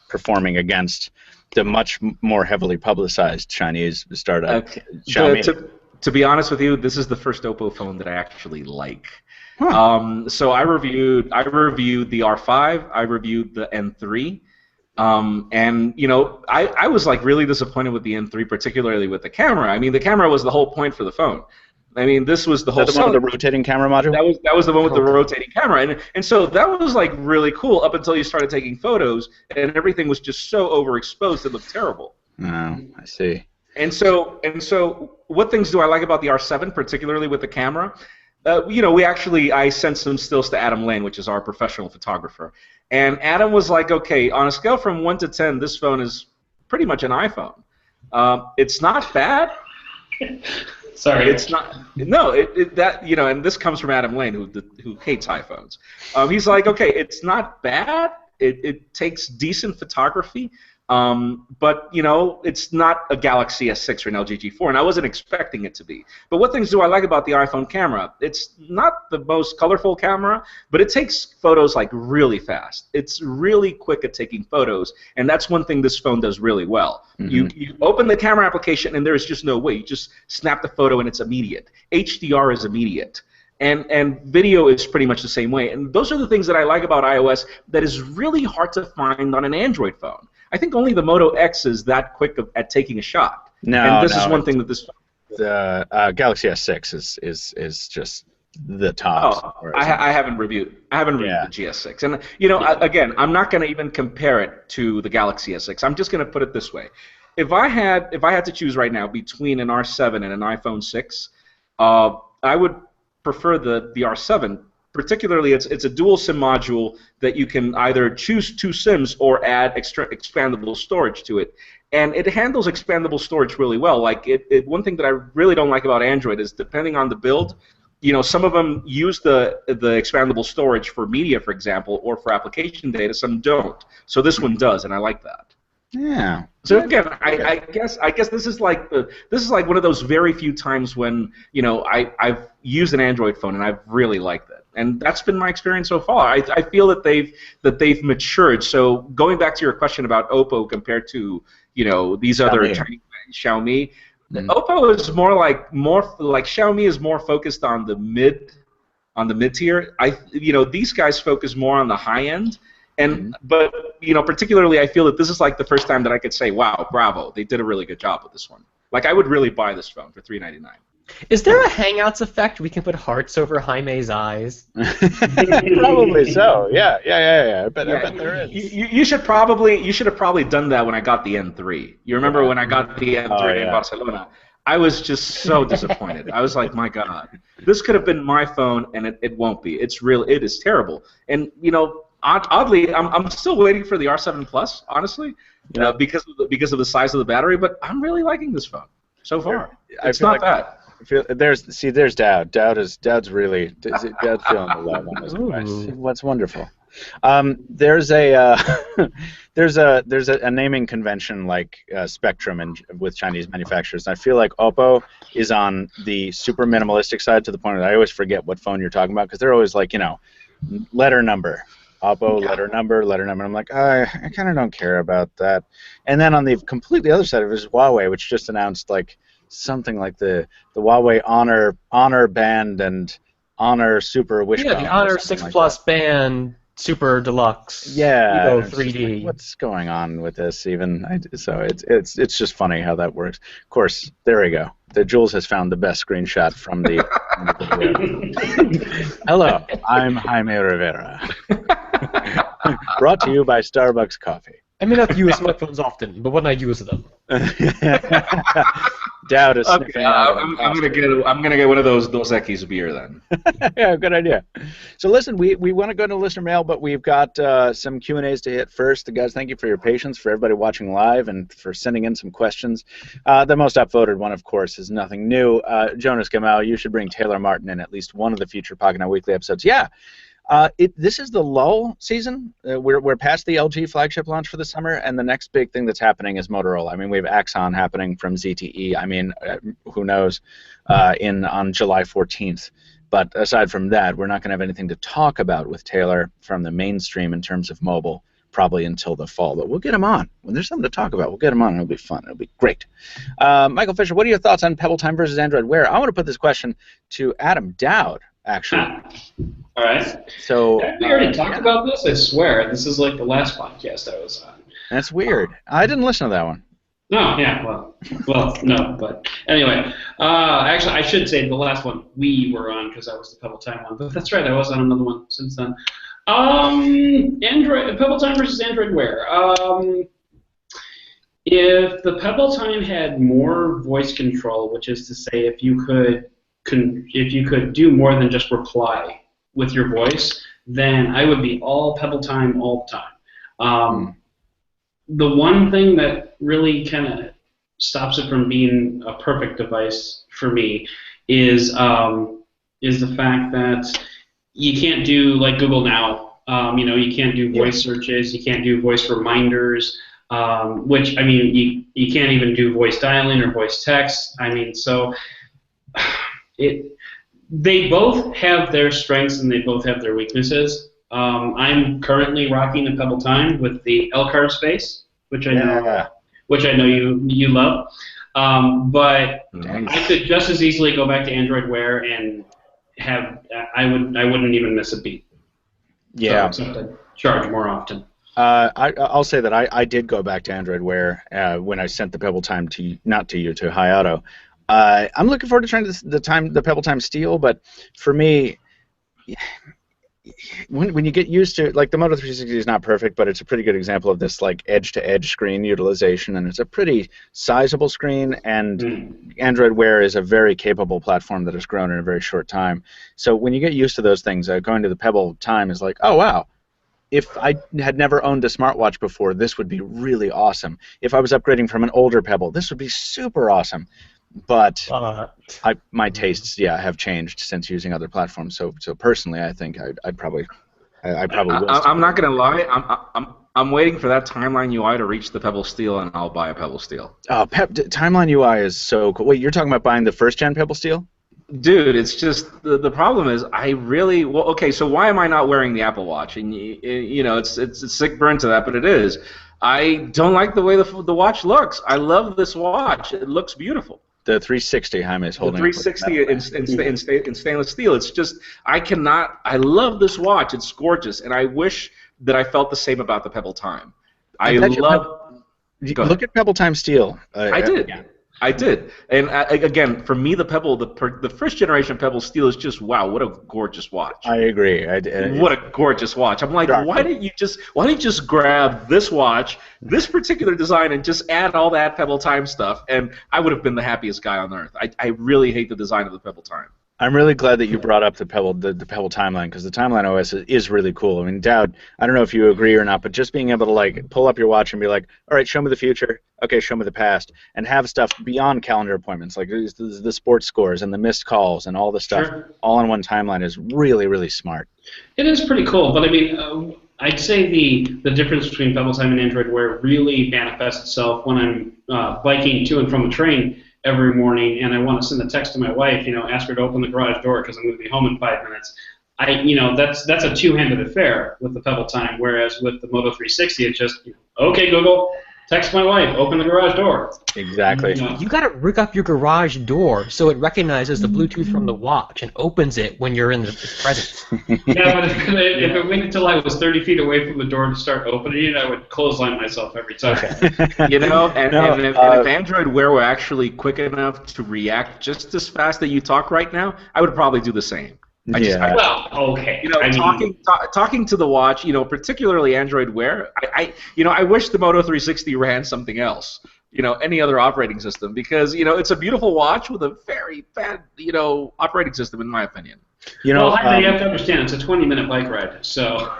[SPEAKER 1] performing against the much more heavily publicized Chinese startup Xiaomi?
[SPEAKER 4] To be honest with you, this is the first OPPO phone that I actually like.
[SPEAKER 1] Huh.
[SPEAKER 4] So I reviewed the R5, I reviewed the N3, and you know I was like really disappointed with the N3, particularly with the camera. I mean, the camera was the whole point for the phone. I mean, this was the whole.
[SPEAKER 1] Is that the one with the rotating camera module?
[SPEAKER 4] That was the one with the rotating camera, and so that was like really cool up until you started taking photos, and everything was just so overexposed it looked terrible.
[SPEAKER 1] Oh, I see.
[SPEAKER 4] And so what things do I like about the R7, particularly with the camera? You know, I sent some stills to Adam Lane, which is our professional photographer, and Adam was like, okay, on a scale from 1 to 10, this phone is pretty much an iPhone. It's not bad.
[SPEAKER 3] Sorry,
[SPEAKER 4] it's not. No, that you know, and this comes from Adam Lane, who hates iPhones. He's like, okay, it's not bad. It takes decent photography, but you know, it's not a Galaxy S6 or an LG G4, and I wasn't expecting it to be. But what things do I like about the iPhone camera? It's not the most colorful camera, but it takes photos like really fast. It's really quick at taking photos, and that's one thing this phone does really well. Mm-hmm. You open the camera application, and there's just no way. You just snap the photo, and it's immediate. HDR is immediate. And video is pretty much the same way. And those are the things that I like about iOS that is really hard to find on an Android phone. I think only the Moto X is that quick at taking a shot. And this is one thing that this
[SPEAKER 1] the Galaxy S6 is just the top.
[SPEAKER 4] Oh, I haven't reviewed the GS6, and you know, again, I'm not going to even compare it to the Galaxy S6. I'm just going to put it this way: if I had to choose right now between an R7 and an iPhone 6, I would prefer the R7. Particularly, it's a dual SIM module that you can either choose 2 SIMs or add extra expandable storage to it, and it handles expandable storage really well. Like one thing that I really don't like about Android is depending on the build, you know, some of them use the expandable storage for media, for example, or for application data. Some don't. So this one does, and I like that.
[SPEAKER 1] Yeah.
[SPEAKER 4] So again, I guess this is like one of those very few times when, you know, I've used an Android phone and I've really liked it, and that's been my experience so far. I feel that they've matured. So going back to your question about OPPO compared to, you know, these other Chinese Xiaomi, OPPO is more like Xiaomi is more focused on the mid tier. You know, these guys focus more on the high end. But you know, particularly, I feel that this is like the first time that I could say, "Wow, bravo! They did a really good job with this one." Like, I would really buy this phone for $399.
[SPEAKER 2] Is there a Hangouts effect? We can put hearts over Jaime's eyes.
[SPEAKER 1] Probably so. Yeah. I bet there is.
[SPEAKER 4] You should have probably done that when I got the N3. You remember when I got the N3 in Barcelona? I was just so disappointed. I was like, my God, this could have been my phone, and it won't be. It is terrible. And you know. Oddly, I'm still waiting for the R7 Plus, honestly, you know, because of the size of the battery. But I'm really liking this phone so far. It's not bad.
[SPEAKER 1] There's Doud. Doud's really feeling the love on this device. What's wonderful. There's a naming convention like Spectrum with Chinese manufacturers. And I feel like OPPO is on the super minimalistic side to the point that I always forget what phone you're talking about because they're always like, you know, letter number. OPPO, letter number. I'm like, I kind of don't care about that. And then on the completely other side of it is Huawei, which just announced like something like the Huawei Honor Band and Honor Super Wishbone.
[SPEAKER 2] Yeah, the Honor 6 Plus Band Super Deluxe.
[SPEAKER 1] Yeah,
[SPEAKER 2] Evo 3D.
[SPEAKER 1] Like, what's going on with this? So it's just funny how that works. Of course, there we go. The Jules has found the best screenshot from the video. Hello, I'm Jaime Rivera. Brought to you by Starbucks Coffee.
[SPEAKER 2] I may not use smartphones often, but when I use them.
[SPEAKER 1] Doud is
[SPEAKER 4] sniffing. Okay, I'm gonna get one of those Dos Equis beer then.
[SPEAKER 1] Yeah, good idea. So listen, we want to go to listener mail, but we've got some Q&As to hit first. Guys, thank you for your patience, for everybody watching live, and for sending in some questions. The most upvoted one, of course, is nothing new. Jonas Gamal, you should bring Taylor Martin in at least one of the future Pocketnow Weekly episodes. Yeah. This is the lull season. We're past the LG flagship launch for the summer, and the next big thing that's happening is Motorola. I mean, we have Axon happening from ZTE. I mean, who knows, on July 14th. But aside from that, we're not going to have anything to talk about with Taylor from the mainstream in terms of mobile, probably until the fall. But we'll get him on. When there's something to talk about, we'll get him on. It'll be fun. It'll be great. Michael Fisher, what are your thoughts on Pebble Time versus Android Wear? I want to put this question to Adam Doud, actually.
[SPEAKER 3] All right.
[SPEAKER 1] So
[SPEAKER 3] we already talked about this. I swear, this is like the last podcast I was on.
[SPEAKER 1] That's weird. I didn't listen to that one.
[SPEAKER 3] No, yeah, well, no, but anyway, actually, I should say the last one we were on because that was the Pebble Time one. But that's right, I was on another one since then. Pebble Time versus Android Wear. If the Pebble Time had more voice control, which is to say, if you could do more than just reply with your voice, then I would be all Pebble Time all the time. The one thing that really kind of stops it from being a perfect device for me is the fact that you can't do like Google Now. You can't do voice searches. You can't do voice reminders. Which, I mean, you can't even do voice dialing or voice text. I mean, so they both have their strengths and they both have their weaknesses. I'm currently rocking the Pebble Time with the L-card space, which I know you love. But I could just as easily go back to Android Wear and I wouldn't even miss a beat.
[SPEAKER 1] Yeah.
[SPEAKER 3] So, except I'd charge more often.
[SPEAKER 1] I'll say that I did go back to Android Wear when I sent the Pebble Time to Hi Auto. I'm looking forward to trying the Pebble Time Steel, but for me, when you get used to, like, the Moto 360 is not perfect, but it's a pretty good example of this, like, edge-to-edge screen utilization, and it's a pretty sizable screen, and Android Wear is a very capable platform that has grown in a very short time. So when you get used to those things, going to the Pebble Time is like, oh, wow. If I had never owned a smartwatch before, this would be really awesome. If I was upgrading from an older Pebble, this would be super awesome. But my tastes, have changed since using other platforms. So personally, I think I'd probably will.
[SPEAKER 4] I'm not gonna lie. I'm waiting for that Timeline UI to reach the Pebble Steel, and I'll buy a Pebble Steel.
[SPEAKER 1] Oh, Timeline UI is so cool. Wait, you're talking about buying the first-gen Pebble Steel?
[SPEAKER 4] Dude, it's just the problem is okay. So why am I not wearing the Apple Watch? And it's a sick burn to that, but it is. I don't like the way the watch looks. I love this watch. It looks beautiful.
[SPEAKER 1] The 360 Jaime is holding.
[SPEAKER 4] The 360 in stainless steel. It's just I love this watch. It's gorgeous, and I wish that I felt the same about the Pebble Time. Look at Pebble Time Steel.
[SPEAKER 1] I did.
[SPEAKER 4] I did, and again, for me, the first generation Pebble Steel is just wow, what a gorgeous watch.
[SPEAKER 1] I agree.
[SPEAKER 4] What a gorgeous watch. I'm like, why didn't you just grab this watch, this particular design, and just add all that Pebble Time stuff, and I would have been the happiest guy on earth. I really hate the design of the Pebble Time.
[SPEAKER 1] I'm really glad that you brought up the Pebble Timeline, because the Timeline OS is really cool. I mean, Doud, I don't know if you agree or not, but just being able to, like, pull up your watch and be like, all right, show me the future, okay, show me the past, and have stuff beyond calendar appointments, like the sports scores and the missed calls and all the stuff all on one timeline is really, really smart.
[SPEAKER 3] It is pretty cool, but I mean, I'd say the difference between Pebble Time and Android Wear really manifests itself when I'm biking to and from the train every morning, and I want to send a text to my wife, ask her to open the garage door because I'm going to be home in 5 minutes. That's a two-handed affair with the Pebble Time, whereas with the Moto 360, it's just, okay, Google, text my wife, open the garage door.
[SPEAKER 1] Exactly.
[SPEAKER 2] You got to rig up your garage door so it recognizes the Bluetooth from the watch and opens it when you're in its presence.
[SPEAKER 3] Yeah, but if it waited until I was 30 feet away from the door to start opening it, I would clothesline myself every time.
[SPEAKER 4] And if Android Wear were actually quick enough to react just as fast that you talk right now, I would probably do the same.
[SPEAKER 3] Okay.
[SPEAKER 4] Talking to the watch, particularly Android Wear, I wish the Moto 360 ran something else, any other operating system, because it's a beautiful watch with a very bad, operating system, in my opinion.
[SPEAKER 1] You know,
[SPEAKER 3] well, you have to understand, it's a 20-minute bike ride, so...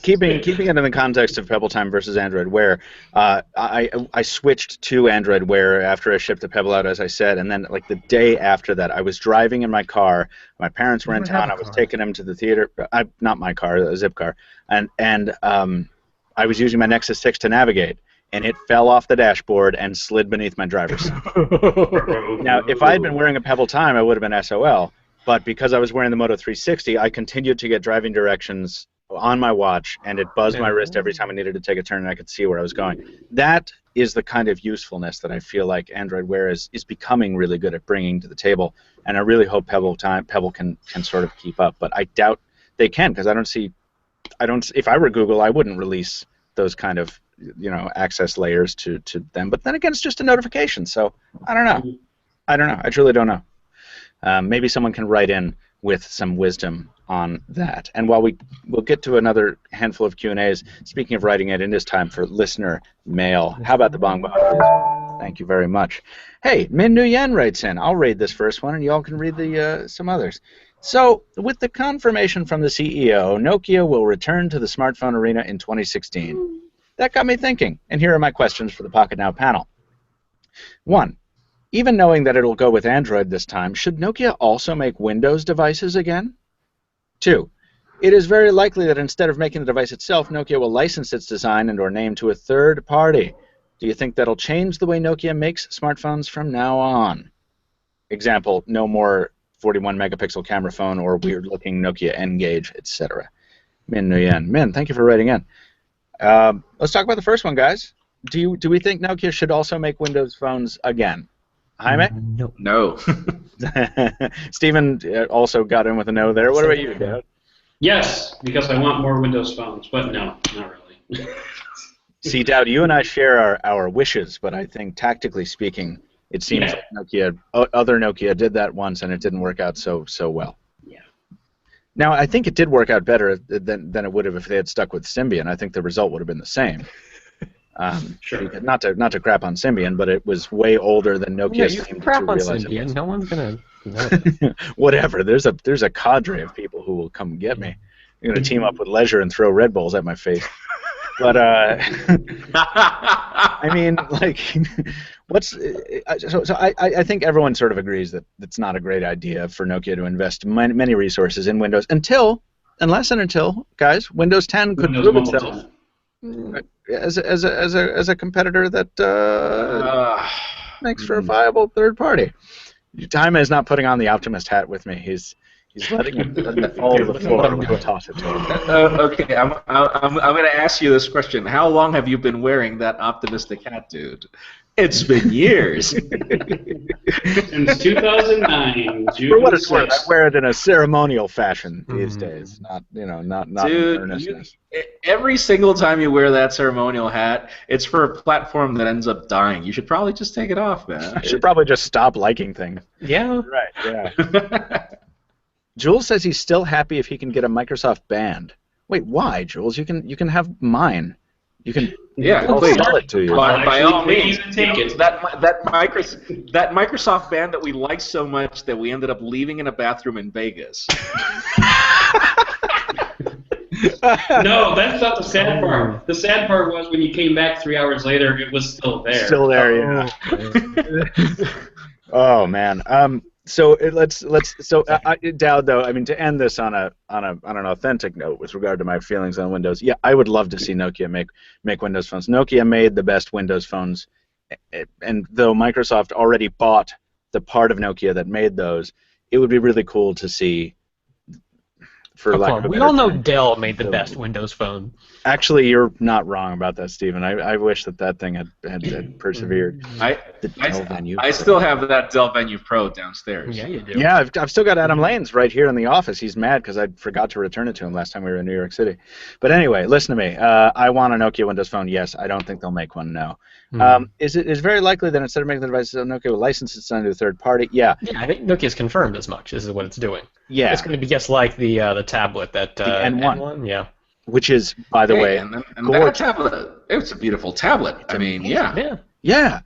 [SPEAKER 1] keeping it in the context of Pebble Time versus Android Wear, I switched to Android Wear after I shipped the Pebble out, as I said, and then like the day after that, I was driving in my car. My parents were in town. I was taking them to the theater. Not my car, a Zip car, and I was using my Nexus 6 to navigate, and it fell off the dashboard and slid beneath my driver's seat. Now, if I had been wearing a Pebble Time, I would have been SOL. But because I was wearing the Moto 360, I continued to get driving directions on my watch, and it buzzed my wrist every time I needed to take a turn, and I could see where I was going. That is the kind of usefulness that I feel like Android Wear is becoming really good at bringing to the table, and I really hope Pebble can sort of keep up. But I doubt they can, because if I were Google, I wouldn't release those kind of access layers to them. But then again, it's just a notification, so I don't know. I truly don't know. Maybe someone can write in with some wisdom on that. And while we'll get to another handful of Q&As, speaking of writing it is time for listener mail. How about the Bong Bong, please? Thank you very much. Hey, Min Nguyen writes in. I'll read this first one, and y'all can read some others. So, with the confirmation from the CEO, Nokia will return to the smartphone arena in 2016. That got me thinking, and here are my questions for the Pocketnow panel. 1. Even knowing that it'll go with Android this time, should Nokia also make Windows devices again? 2. It is very likely that instead of making the device itself, Nokia will license its design and/or name to a third party. Do you think that'll change the way Nokia makes smartphones from now on? Example, no more 41-megapixel camera phone or weird-looking Nokia N-Gage, etc. Min Nguyen. Min, thank you for writing in. Let's talk about the first one, guys. Do we think Nokia should also make Windows phones again? Jaime?
[SPEAKER 4] No.
[SPEAKER 1] Stephen also got in with a no there. What about you, Doud?
[SPEAKER 3] Yes, because I want more Windows phones, but no, not really.
[SPEAKER 1] See, Doud, you and I share our wishes, but I think tactically speaking, it seems like other Nokia did that once and it didn't work out so well.
[SPEAKER 3] Yeah.
[SPEAKER 1] Now, I think it did work out better than it would have if they had stuck with Symbian. I think the result would have been the same.
[SPEAKER 3] Sure.
[SPEAKER 1] Not to crap on Symbian, but it was way older than Nokia
[SPEAKER 2] you
[SPEAKER 1] seemed
[SPEAKER 2] can crap
[SPEAKER 1] to
[SPEAKER 2] on
[SPEAKER 1] realize it
[SPEAKER 2] Symbian.
[SPEAKER 1] was.
[SPEAKER 2] No one's gonna know that.
[SPEAKER 1] Whatever. There's a cadre of people who will come get me. They're gonna team up with Leisure and throw Red Bulls at my face. But I mean, like, I think everyone sort of agrees that it's not a great idea for Nokia to invest many resources in Windows unless and until, guys, Windows 10 could prove itself as a competitor that makes for a viable third party. Jaime is not putting on the optimist hat with me. He's letting it fall to the floor and we'll toss it to him.
[SPEAKER 4] Okay, I'm going to ask you this question. How long have you been wearing that optimistic hat, dude? It's been years.
[SPEAKER 3] Since 2009, June
[SPEAKER 1] For what it's
[SPEAKER 3] 6th.
[SPEAKER 1] worth, I wear it in a ceremonial fashion these days, not in
[SPEAKER 4] Dude,
[SPEAKER 1] earnestness.
[SPEAKER 4] Every single time you wear that ceremonial hat, it's for a platform that ends up dying. You should probably just take it off, man.
[SPEAKER 1] I should probably just stop liking things.
[SPEAKER 2] Yeah.
[SPEAKER 1] Right, yeah. Jules says he's still happy if he can get a Microsoft Band. Wait, why, Jules? You can have mine. You can I'll
[SPEAKER 4] please.
[SPEAKER 1] sell it to you.
[SPEAKER 4] By all means,
[SPEAKER 3] take it.
[SPEAKER 4] That Microsoft Band that we liked so much that we ended up leaving in a bathroom in Vegas.
[SPEAKER 3] No, that's not the sad part. The sad part was when you came back 3 hours later, it was still there.
[SPEAKER 1] Still there, yeah. Oh man. Doud, though, I mean, to end this on an authentic note with regard to my feelings on Windows, yeah, I would love to see Nokia make Windows phones. Nokia made the best Windows phones, and though Microsoft already bought the part of Nokia that made those, it would be really cool to see. For lack of a
[SPEAKER 2] we
[SPEAKER 1] better
[SPEAKER 2] all know
[SPEAKER 1] term.
[SPEAKER 2] Dell made the best Windows phone.
[SPEAKER 1] Actually, you're not wrong about that, Stephen. I wish that thing had persevered.
[SPEAKER 4] I still have that Dell Venue Pro downstairs.
[SPEAKER 2] Yeah, you do.
[SPEAKER 1] Yeah, I've still got Adam Lane's right here in the office. He's mad because I forgot to return it to him last time we were in New York City. But anyway, listen to me. I want a Nokia Windows phone. Yes, I don't think they'll make one. No. Is it very likely that instead of making the devices, Nokia will license it to a third party? Yeah.
[SPEAKER 2] Yeah, I think Nokia's confirmed as much. This is what it's doing.
[SPEAKER 1] Yeah.
[SPEAKER 2] It's going to be just like the tablet that
[SPEAKER 1] the N1.
[SPEAKER 2] N1, yeah.
[SPEAKER 1] Which is, by the way,
[SPEAKER 4] and that tablet, it's a beautiful tablet. I mean, yeah.
[SPEAKER 1] Yeah,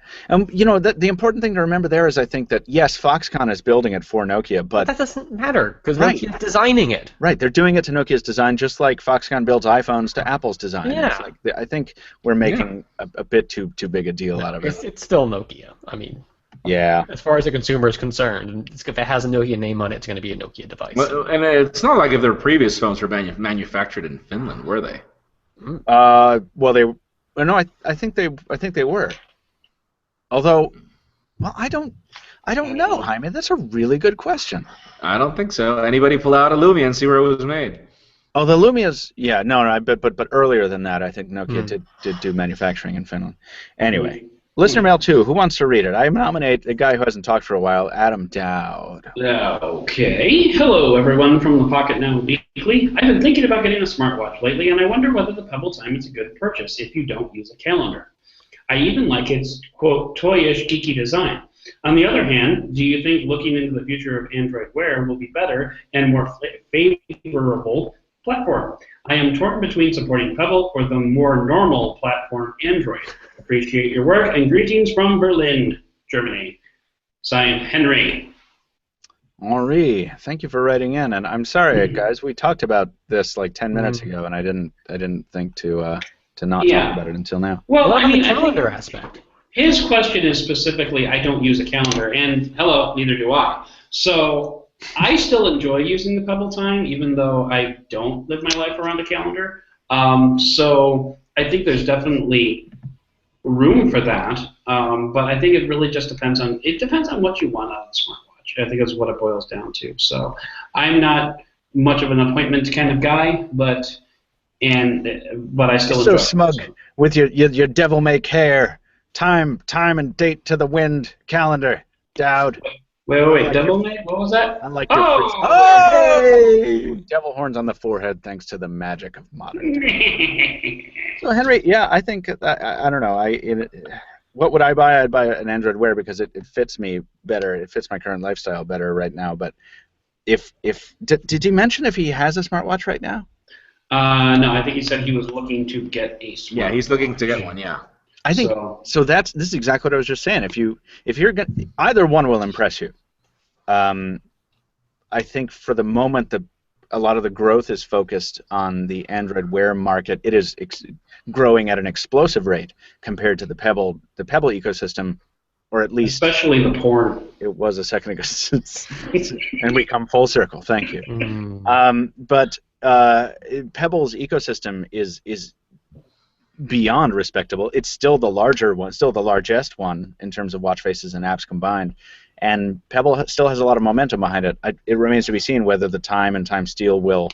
[SPEAKER 1] you know, the important thing to remember there is I think that yes, Foxconn is building it for Nokia, but
[SPEAKER 2] that doesn't matter because
[SPEAKER 1] Right.
[SPEAKER 2] Nokia's designing it.
[SPEAKER 1] right, they're doing it to Nokia's design, just like Foxconn builds iPhones to Apple's design.
[SPEAKER 2] Yeah.
[SPEAKER 1] It's like I think we're making a bit too big a deal out of it.
[SPEAKER 2] It's still Nokia. I mean,
[SPEAKER 1] Yeah.
[SPEAKER 2] as far as the consumer is concerned, if it has a Nokia name on it, it's going to be a Nokia device.
[SPEAKER 4] Well, and it's not like if their previous phones were manufactured in Finland, were they?
[SPEAKER 1] Well, no, I think they were. Although, well, I don't know, Jaime. That's a really good question.
[SPEAKER 4] I don't think so. Anybody pull out a Lumia and see where it was made?
[SPEAKER 1] Oh, the Lumia's, yeah, no, but earlier than that, I think Nokia did do manufacturing in Finland. Anyway, listener mail 2. Who wants to read it? I nominate a guy who hasn't talked for a while, Adam Doud.
[SPEAKER 3] Okay. Hello, everyone from the Pocketnow Weekly. I've been thinking about getting a smartwatch lately, and I wonder whether the Pebble Time is a good purchase if you don't use a calendar. I even like its, quote, toyish, geeky design. On the other hand, do you think looking into the future of Android Wear will be better and more favorable platform? I am torn between supporting Pebble or the more normal platform Android. Appreciate your work and greetings from Berlin, Germany. Signed, Henry.
[SPEAKER 1] Henri, thank you for writing in, and I'm sorry, guys. We talked about this like 10 minutes ago, and I didn't think to not talk about it until now.
[SPEAKER 3] Well,
[SPEAKER 2] What
[SPEAKER 3] I
[SPEAKER 2] about
[SPEAKER 3] mean,
[SPEAKER 2] the
[SPEAKER 3] I think
[SPEAKER 2] calendar aspect?
[SPEAKER 3] his question is specifically, I don't use a calendar, and hello, neither do I. So I still enjoy using the Pebble Time, even though I don't live my life around a calendar. So I think there's definitely room for that, but I think it really just depends on what you want out of the smartwatch. I think that's what it boils down to. So I'm not much of an appointment kind of guy, but I still enjoy
[SPEAKER 1] So
[SPEAKER 3] it.
[SPEAKER 1] smug with your devil-may care, time and date to the wind calendar, Doud.
[SPEAKER 3] Wait, Devil May? What was that?
[SPEAKER 1] Unlike your
[SPEAKER 3] Oh!
[SPEAKER 1] hey! Devil horns on the forehead, thanks to the magic of modern technology. So Henry, yeah, I think I don't know. What would I buy? I'd buy an Android Wear because it fits me better. It fits my current lifestyle better right now. But did you mention if he has a smartwatch right now?
[SPEAKER 3] No, I think he said he was looking to get a smartwatch.
[SPEAKER 4] Yeah, he's looking to get one. Yeah.
[SPEAKER 1] I think so. This is exactly what I was just saying. If you're either one will impress you. I think for the moment a lot of the growth is focused on the Android Wear market. It is growing at an explosive rate compared to the Pebble ecosystem, or at least
[SPEAKER 3] especially the porn.
[SPEAKER 1] It was a second ago, and we come full circle. Thank you. But Pebble's ecosystem is beyond respectable. It's still the larger one, still the largest one in terms of watch faces and apps combined. And Pebble still has a lot of momentum behind it. It remains to be seen whether the Time and Time Steel will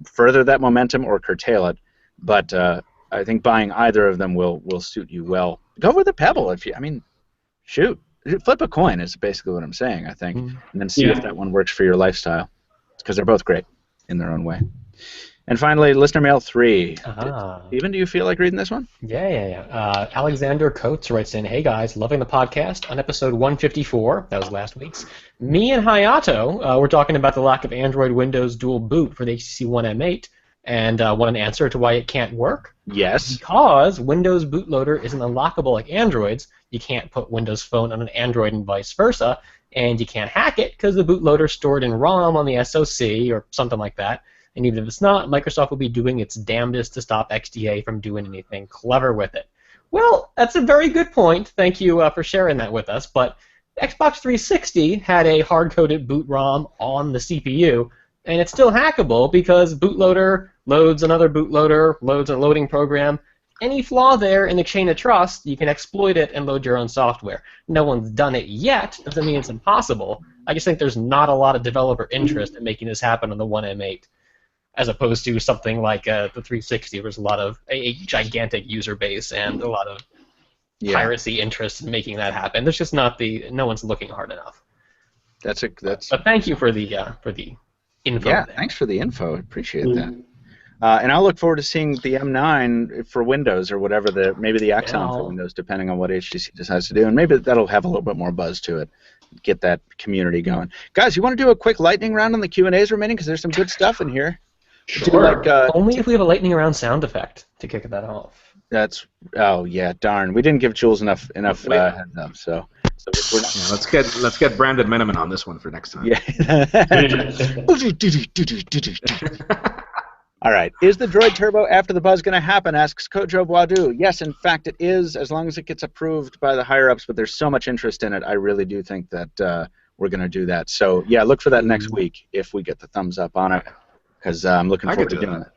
[SPEAKER 1] further that momentum or curtail it. But I think buying either of them will suit you well. Go with the Pebble shoot, flip a coin is basically what I'm saying. I think, and then see if that one works for your lifestyle, because they're both great in their own way. And finally, listener mail 3. Steven, do you feel like reading this one?
[SPEAKER 2] Yeah. Alexander Coates writes in, "Hey guys, loving the podcast. On episode 154, that was last week's, me and Hayato were talking about the lack of Android Windows dual boot for the HTC One M8, and want an answer to why it can't work.
[SPEAKER 1] Yes.
[SPEAKER 2] Because Windows bootloader isn't unlockable like Android's. You can't put Windows Phone on an Android and vice versa, and you can't hack it because the bootloader's stored in ROM on the SoC or something like that. And even if it's not, Microsoft will be doing its damnedest to stop XDA from doing anything clever with it." Well, that's a very good point. Thank you for sharing that with us. But Xbox 360 had a hard-coded boot ROM on the CPU, and it's still hackable because bootloader loads another bootloader, loads a loading program. Any flaw there in the chain of trust, you can exploit it and load your own software. No one's done it yet. Doesn't mean it's impossible. I just think there's not a lot of developer interest in making this happen on the One M8. As opposed to something like the 360, there's a lot of a gigantic user base and a lot of piracy interest in making that happen. There's just no one's looking hard enough. But thank you for the info.
[SPEAKER 1] Yeah, thanks for the info. I appreciate that. And I'll look forward to seeing the M9 for Windows or whatever maybe the Axon for Windows, depending on what HTC decides to do, and maybe that'll have a little bit more buzz to it. Get that community going. Guys, you want to do a quick lightning round on the Q&As remaining because there's some good stuff in here.
[SPEAKER 2] Sure. Only if we have a lightning round sound effect to kick that off.
[SPEAKER 1] That's oh yeah, darn. We didn't give Jules enough heads up. So we're not.
[SPEAKER 4] Yeah, let's get Brandon Miniman on this one for next time.
[SPEAKER 1] Yeah. All right. Is the Droid Turbo after the buzz going to happen? Asks Kojo Boadu. Yes, in fact, it is, as long as it gets approved by the higher ups. But there's so much interest in it. I really do think that we're going to do that. So yeah, look for that next week if we get the thumbs up on it, because I'm looking forward to doing it.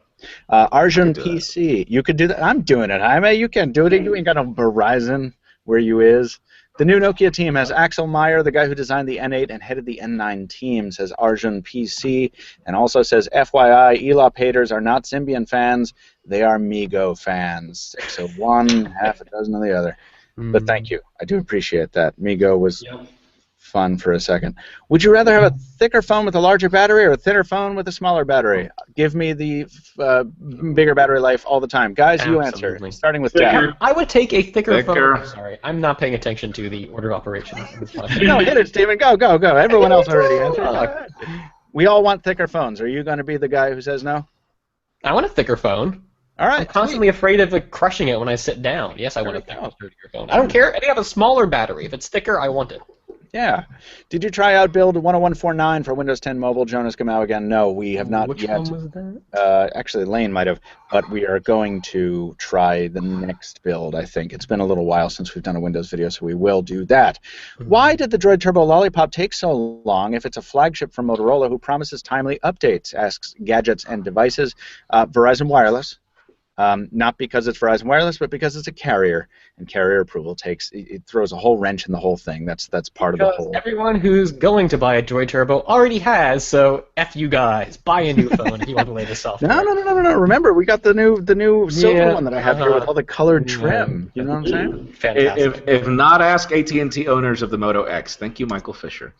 [SPEAKER 1] Arjun PC, you could do that. I'm doing it, Jaime. You can do it. You ain't got no Verizon where you is. The new Nokia team has Axel Meyer, the guy who designed the N8 and headed the N9 team, says Arjun PC, and also says, FYI, ELOP haters are not Symbian fans, they are Migo fans. 6 of one, half a dozen of the other. But thank you. I do appreciate that. Migo was fun for a second. Would you rather have a thicker phone with a larger battery or a thinner phone with a smaller battery? Give me the bigger battery life all the time. Guys, you answer. Starting with Jack.
[SPEAKER 2] I would take a thicker phone. Sorry, I'm not paying attention to the order of operations.
[SPEAKER 1] No, hit it, Steven. Go, go, go. Everyone else already answered. We all want thicker phones. Are you going to be the guy who says no?
[SPEAKER 2] I want a thicker phone.
[SPEAKER 1] All right.
[SPEAKER 2] I'm constantly afraid of crushing it when I sit down. Yes, I want a thicker phone. I don't care. I have a smaller battery. If it's thicker, I want it.
[SPEAKER 1] Yeah. Did you try out build 10149 for Windows 10 Mobile? Jonas Gamau again. No, we have not yet.
[SPEAKER 2] Which one was that?
[SPEAKER 1] Actually, Lane might have, but we are going to try the next build, I think. It's been a little while since we've done a Windows video, so we will do that. Why did the Droid Turbo Lollipop take so long if it's a flagship from Motorola who promises timely updates? Asks Gadgets and Devices. Verizon Wireless. Not because it's Verizon Wireless, but because it's a carrier, and carrier approval it throws a whole wrench in the whole thing. That's part of the whole.
[SPEAKER 2] Everyone who's going to buy a Droid Turbo already has, so F you guys. Buy a new phone if you want the latest software.
[SPEAKER 1] No. Remember, we got the new silver one that I have here with all the colored trim. You know what I'm saying?
[SPEAKER 2] Fantastic.
[SPEAKER 4] If not, ask AT&T owners of the Moto X. Thank you, Michael Fisher.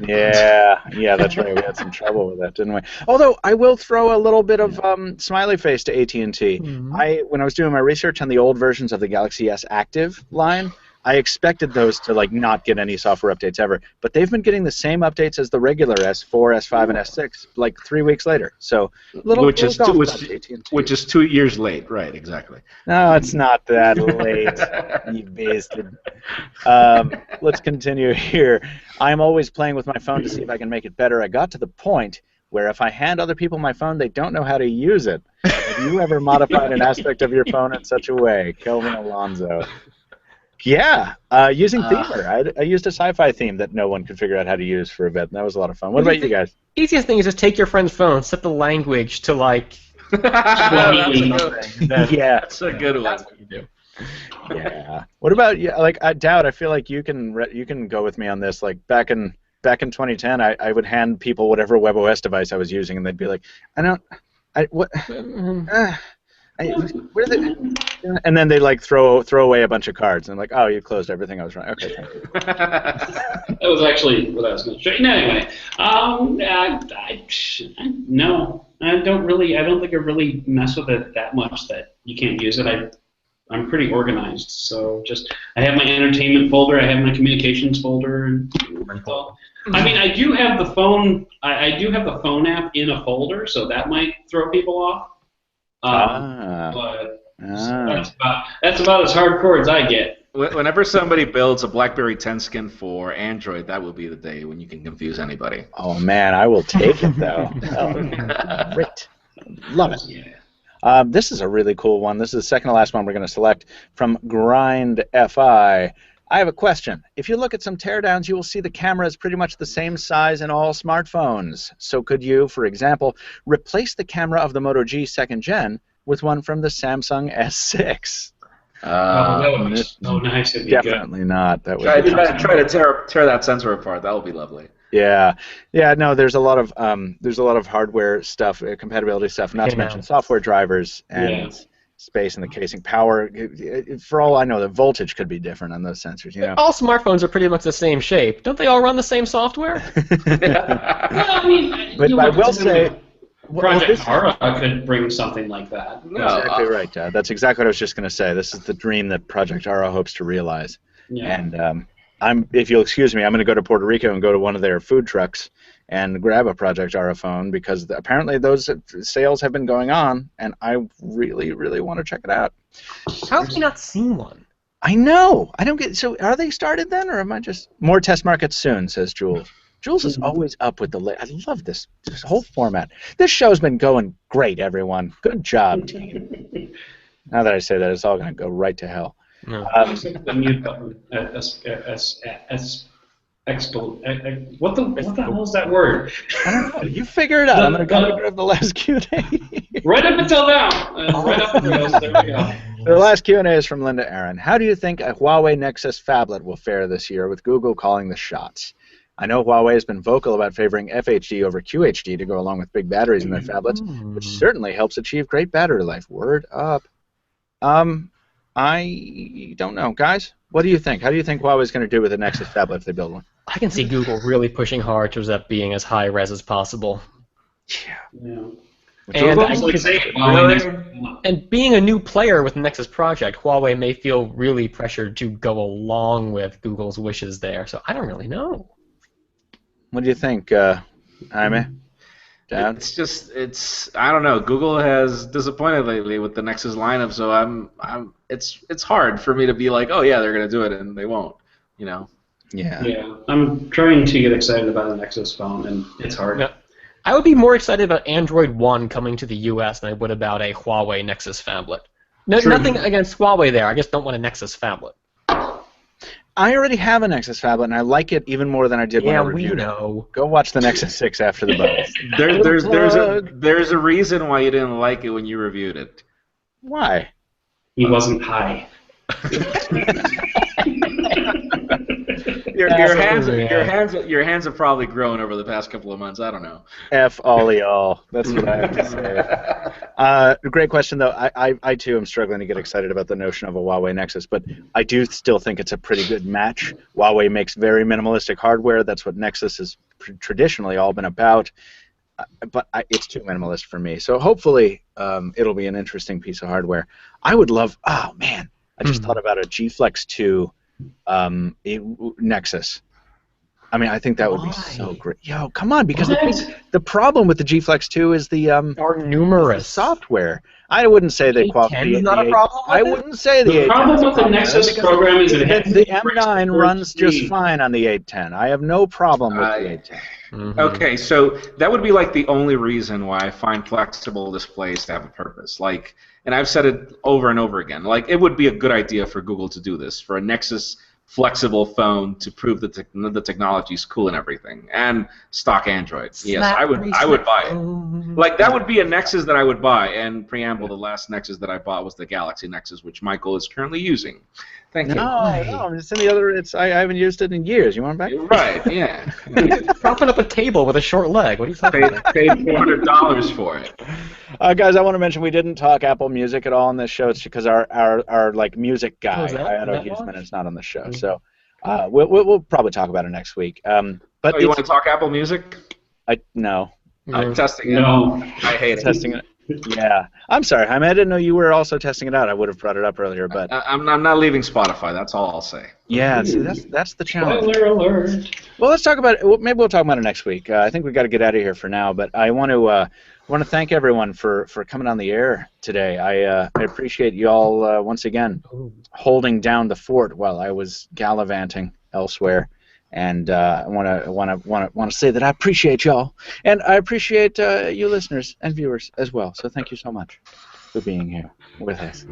[SPEAKER 1] Yeah, that's right. We had some trouble with that, didn't we? Although I will throw a little bit of smiley face to AT&T. When I was doing my research on the old versions of the Galaxy S Active line, I expected those to not get any software updates ever, but they've been getting the same updates as the regular S4, S5, and S6 3 weeks later. So
[SPEAKER 4] which is 2 years late, right? Exactly.
[SPEAKER 1] No, it's not that late. You bastard. Let's continue here. I'm always playing with my phone to see if I can make it better. I got to the point where if I hand other people my phone, they don't know how to use it. Have you ever modified an aspect of your phone in such a way? Kelvin Alonzo. Yeah, using Themer. I used a sci-fi theme that no one could figure out how to use for a bit, and that was a lot of fun. What about you guys?
[SPEAKER 2] Easiest thing is just take your friend's phone, set the language to
[SPEAKER 1] yeah,
[SPEAKER 4] that's a good one.
[SPEAKER 2] That's what you do.
[SPEAKER 1] Yeah. What about Doud? I feel like you can go with me on this. Back in 2010, I would hand people whatever WebOS device I was using, and they'd be like, and then they throw away a bunch of cards, and oh, you closed everything. I was wrong. Okay, thank you.
[SPEAKER 3] That was actually what I was going to say. Anyway, no, I don't think I really mess with it that much that you can't use it. I'm pretty organized, so I have my entertainment folder, I have my communications folder, and I mean, I do have the phone. I do have the phone app in a folder, so that might throw people off. But that's about as hardcore as I get.
[SPEAKER 4] Whenever somebody builds a BlackBerry 10 skin for Android, that will be the day when you can confuse anybody.
[SPEAKER 1] Oh man, I will take it though. Great, love it. Yeah. This is a really cool one. This is the second to last one we're going to select from Grind FI. I have a question. If you look at some teardowns, you will see the camera is pretty much the same size in all smartphones. So could you, for example, replace the camera of the Moto G 2nd Gen with one from the Samsung S6?
[SPEAKER 3] That would be so nice.
[SPEAKER 1] Definitely not. That would
[SPEAKER 4] try to tear that sensor apart. That would be lovely.
[SPEAKER 1] Yeah. No. There's a lot of hardware stuff, compatibility stuff. Not to mention software drivers and space in the casing. Power. For all I know, the voltage could be different on those sensors. You know.
[SPEAKER 2] All smartphones are pretty much the same shape. Don't they all run the same software?
[SPEAKER 3] Well, I mean,
[SPEAKER 1] but I will say.
[SPEAKER 3] Project Hara could bring something like that.
[SPEAKER 1] No, exactly right. That's exactly what I was just going to say. This is the dream that Project Hara hopes to realize. Yeah. And if you'll excuse me, I'm going to go to Puerto Rico and go to one of their food trucks and grab a Project Ara phone, because apparently those sales have been going on, and I really, really want to check it out.
[SPEAKER 2] How have we not seen one?
[SPEAKER 1] I know. I don't get. So are they started then, or am I just more test markets soon? Says Jules. Jules is always up with the. I love this whole format. This show's been going great, everyone. Good job, team. Now that I say that, it's all going to go right to hell.
[SPEAKER 2] No.
[SPEAKER 3] The mute button. What the hell is that word?
[SPEAKER 1] I don't know. You figure it out. I'm going to go to the last Q&A.
[SPEAKER 3] Right up until now. Right up until there we go.
[SPEAKER 1] The last Q&A is from Linda Aaron. How do you think a Huawei Nexus phablet will fare this year, with Google calling the shots? I know Huawei has been vocal about favoring FHD over QHD to go along with big batteries in their phablets, which certainly helps achieve great battery life. Word up. I don't know. Guys, what do you think? How do you think Huawei's going to do with the Nexus phablet if they build one?
[SPEAKER 2] I can see Google really pushing hard towards that being as high res as possible.
[SPEAKER 3] Yeah.
[SPEAKER 2] And being a new player with Nexus Project, Huawei may feel really pressured to go along with Google's wishes there. So I don't really know.
[SPEAKER 1] What do you think, Jaime? Doud?
[SPEAKER 4] It's I don't know. Google has disappointed lately with the Nexus lineup, so it's hard for me to be like, oh yeah, they're gonna do it, and they won't. You know.
[SPEAKER 1] Yeah.
[SPEAKER 3] Yeah. I'm trying to get excited about a Nexus phone, and it's hard.
[SPEAKER 2] Yeah. I would be more excited about Android One coming to the U.S. than I would about a Huawei Nexus phablet. No, nothing against Huawei there. I just don't want a Nexus phablet.
[SPEAKER 1] I already have a Nexus phablet, and I like it even more than I did when I reviewed it.
[SPEAKER 2] Yeah, we know.
[SPEAKER 1] Go watch the Nexus 6 after the buzz.
[SPEAKER 4] There's a reason why you didn't like it when you reviewed it.
[SPEAKER 1] Why?
[SPEAKER 3] He wasn't high.
[SPEAKER 4] Your hands have probably grown over the past couple of months. I don't know.
[SPEAKER 1] F all y'all. That's what I have to say. Great question, though. I too am struggling to get excited about the notion of a Huawei Nexus, but I do still think it's a pretty good match. Huawei makes very minimalistic hardware. That's what Nexus has traditionally all been about. But it's too minimalist for me. So hopefully it'll be an interesting piece of hardware. I would love. Oh man, I just thought about a G Flex 2 Nexus. I mean, I think that would be so great. Yo, come on, because the problem with the G Flex 2 is the
[SPEAKER 2] are numerous
[SPEAKER 1] software. I wouldn't say they qualify.
[SPEAKER 2] Not a problem.
[SPEAKER 1] I wouldn't say the 810.
[SPEAKER 3] The problem with the Nexus program is
[SPEAKER 1] the M9 runs just fine on the 810. I have no problem with the 810.
[SPEAKER 4] Okay, so that would be like the only reason why I find flexible displays to have a purpose. Like, and I've said it over and over again. Like, it would be a good idea for Google to do this, for a Nexus flexible phone to prove that the technology is cool and everything, and stock Android. Yes, I would buy it. Like, that would be a Nexus that I would buy. And preamble, the last Nexus that I bought was the Galaxy Nexus, which Michael is currently using. Thank you.
[SPEAKER 1] No, it's in the other. I haven't used it in years. You want it back?
[SPEAKER 4] Right. Yeah.
[SPEAKER 2] Propping up a table with a short leg. What are you talking about?
[SPEAKER 4] Paid $400 for it.
[SPEAKER 1] Guys, I want to mention we didn't talk Apple Music at all on this show. It's because our like music guy, Aero is not on the show. So we'll probably talk about it next week. But
[SPEAKER 4] you want to talk Apple Music?
[SPEAKER 1] No.
[SPEAKER 4] I'm testing it.
[SPEAKER 3] No.
[SPEAKER 4] I hate it.
[SPEAKER 1] Testing it. Yeah. I'm sorry, Jaime. I didn't know you were also testing it out. I would have brought it up earlier, but
[SPEAKER 4] I'm not leaving Spotify. That's all I'll say.
[SPEAKER 1] Yeah. See, that's the challenge.
[SPEAKER 3] Spoiler alert.
[SPEAKER 1] Well, let's talk about it. Maybe we'll talk about it next week. I think we got to get out of here for now. But I want to thank everyone for coming on the air today. I appreciate you all once again holding down the fort while I was gallivanting elsewhere. And I want to say that I appreciate y'all, and I appreciate you listeners and viewers as well. So thank you so much for being here with us.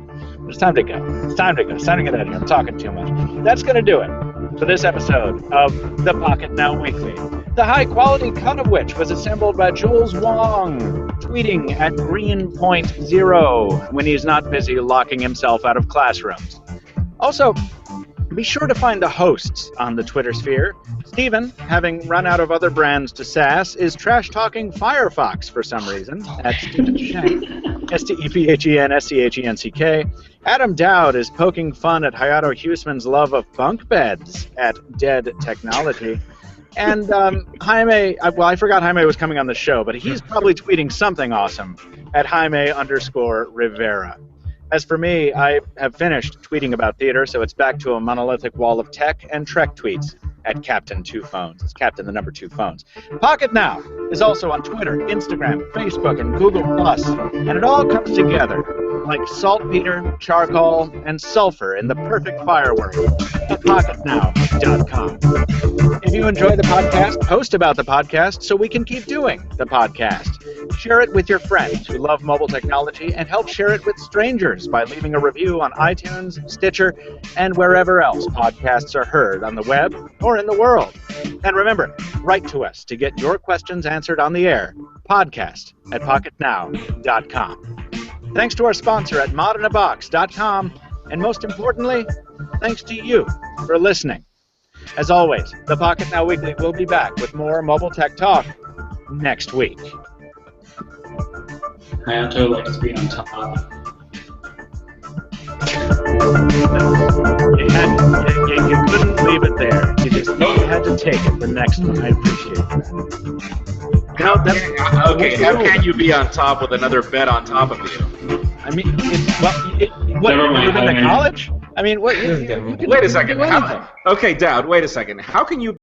[SPEAKER 1] It's time to go. It's time to go. It's time to get out of here. I'm talking too much. That's going to do it for this episode of the Pocketnow Weekly, the high-quality cut of which was assembled by Jules Wang, tweeting at Green.0 when he's not busy locking himself out of classrooms. Also, be sure to find the hosts on the Twitter sphere. Steven, having run out of other brands to sass, is trash-talking Firefox for some reason at Steven Schenck, STEPHENSCHENCK. Adam Doud is poking fun at Hayato Huseman's love of bunk beds at Dead Technology. And Jaime, I forgot Jaime was coming on the show, but he's probably tweeting something awesome at Jaime_Rivera. As for me, I have finished tweeting about theater, so it's back to a monolithic wall of tech and Trek tweets at Captain Two Phones. It's Captain the number 2 phones. Pocketnow is also on Twitter, Instagram, Facebook, and Google+, and it all comes together like saltpeter, charcoal, and sulfur in the perfect firework at Pocketnow.com. If you enjoy the podcast, post about the podcast so we can keep doing the podcast. Share it with your friends who love mobile technology, and help share it with strangers by leaving a review on iTunes, Stitcher, and wherever else podcasts are heard on the web or in the world. And remember, write to us to get your questions answered on the air. Podcast at Pocketnow.com. Thanks to our sponsor at modinabox.com, and most importantly, thanks to you for listening. As always, the Pocketnow Weekly will be back with more mobile tech talk next week.
[SPEAKER 3] Hayato likes to be on top.
[SPEAKER 1] You couldn't leave it there. You had to take it. The next one. I appreciate that.
[SPEAKER 4] How can you be on top with another bed on top of you?
[SPEAKER 1] I mean, what?
[SPEAKER 3] Never mind,
[SPEAKER 1] You've been to
[SPEAKER 3] Jaime.
[SPEAKER 1] college? I mean, what? You
[SPEAKER 4] Wait a second.
[SPEAKER 1] do anything.
[SPEAKER 4] Okay, Doud, wait a second. How can you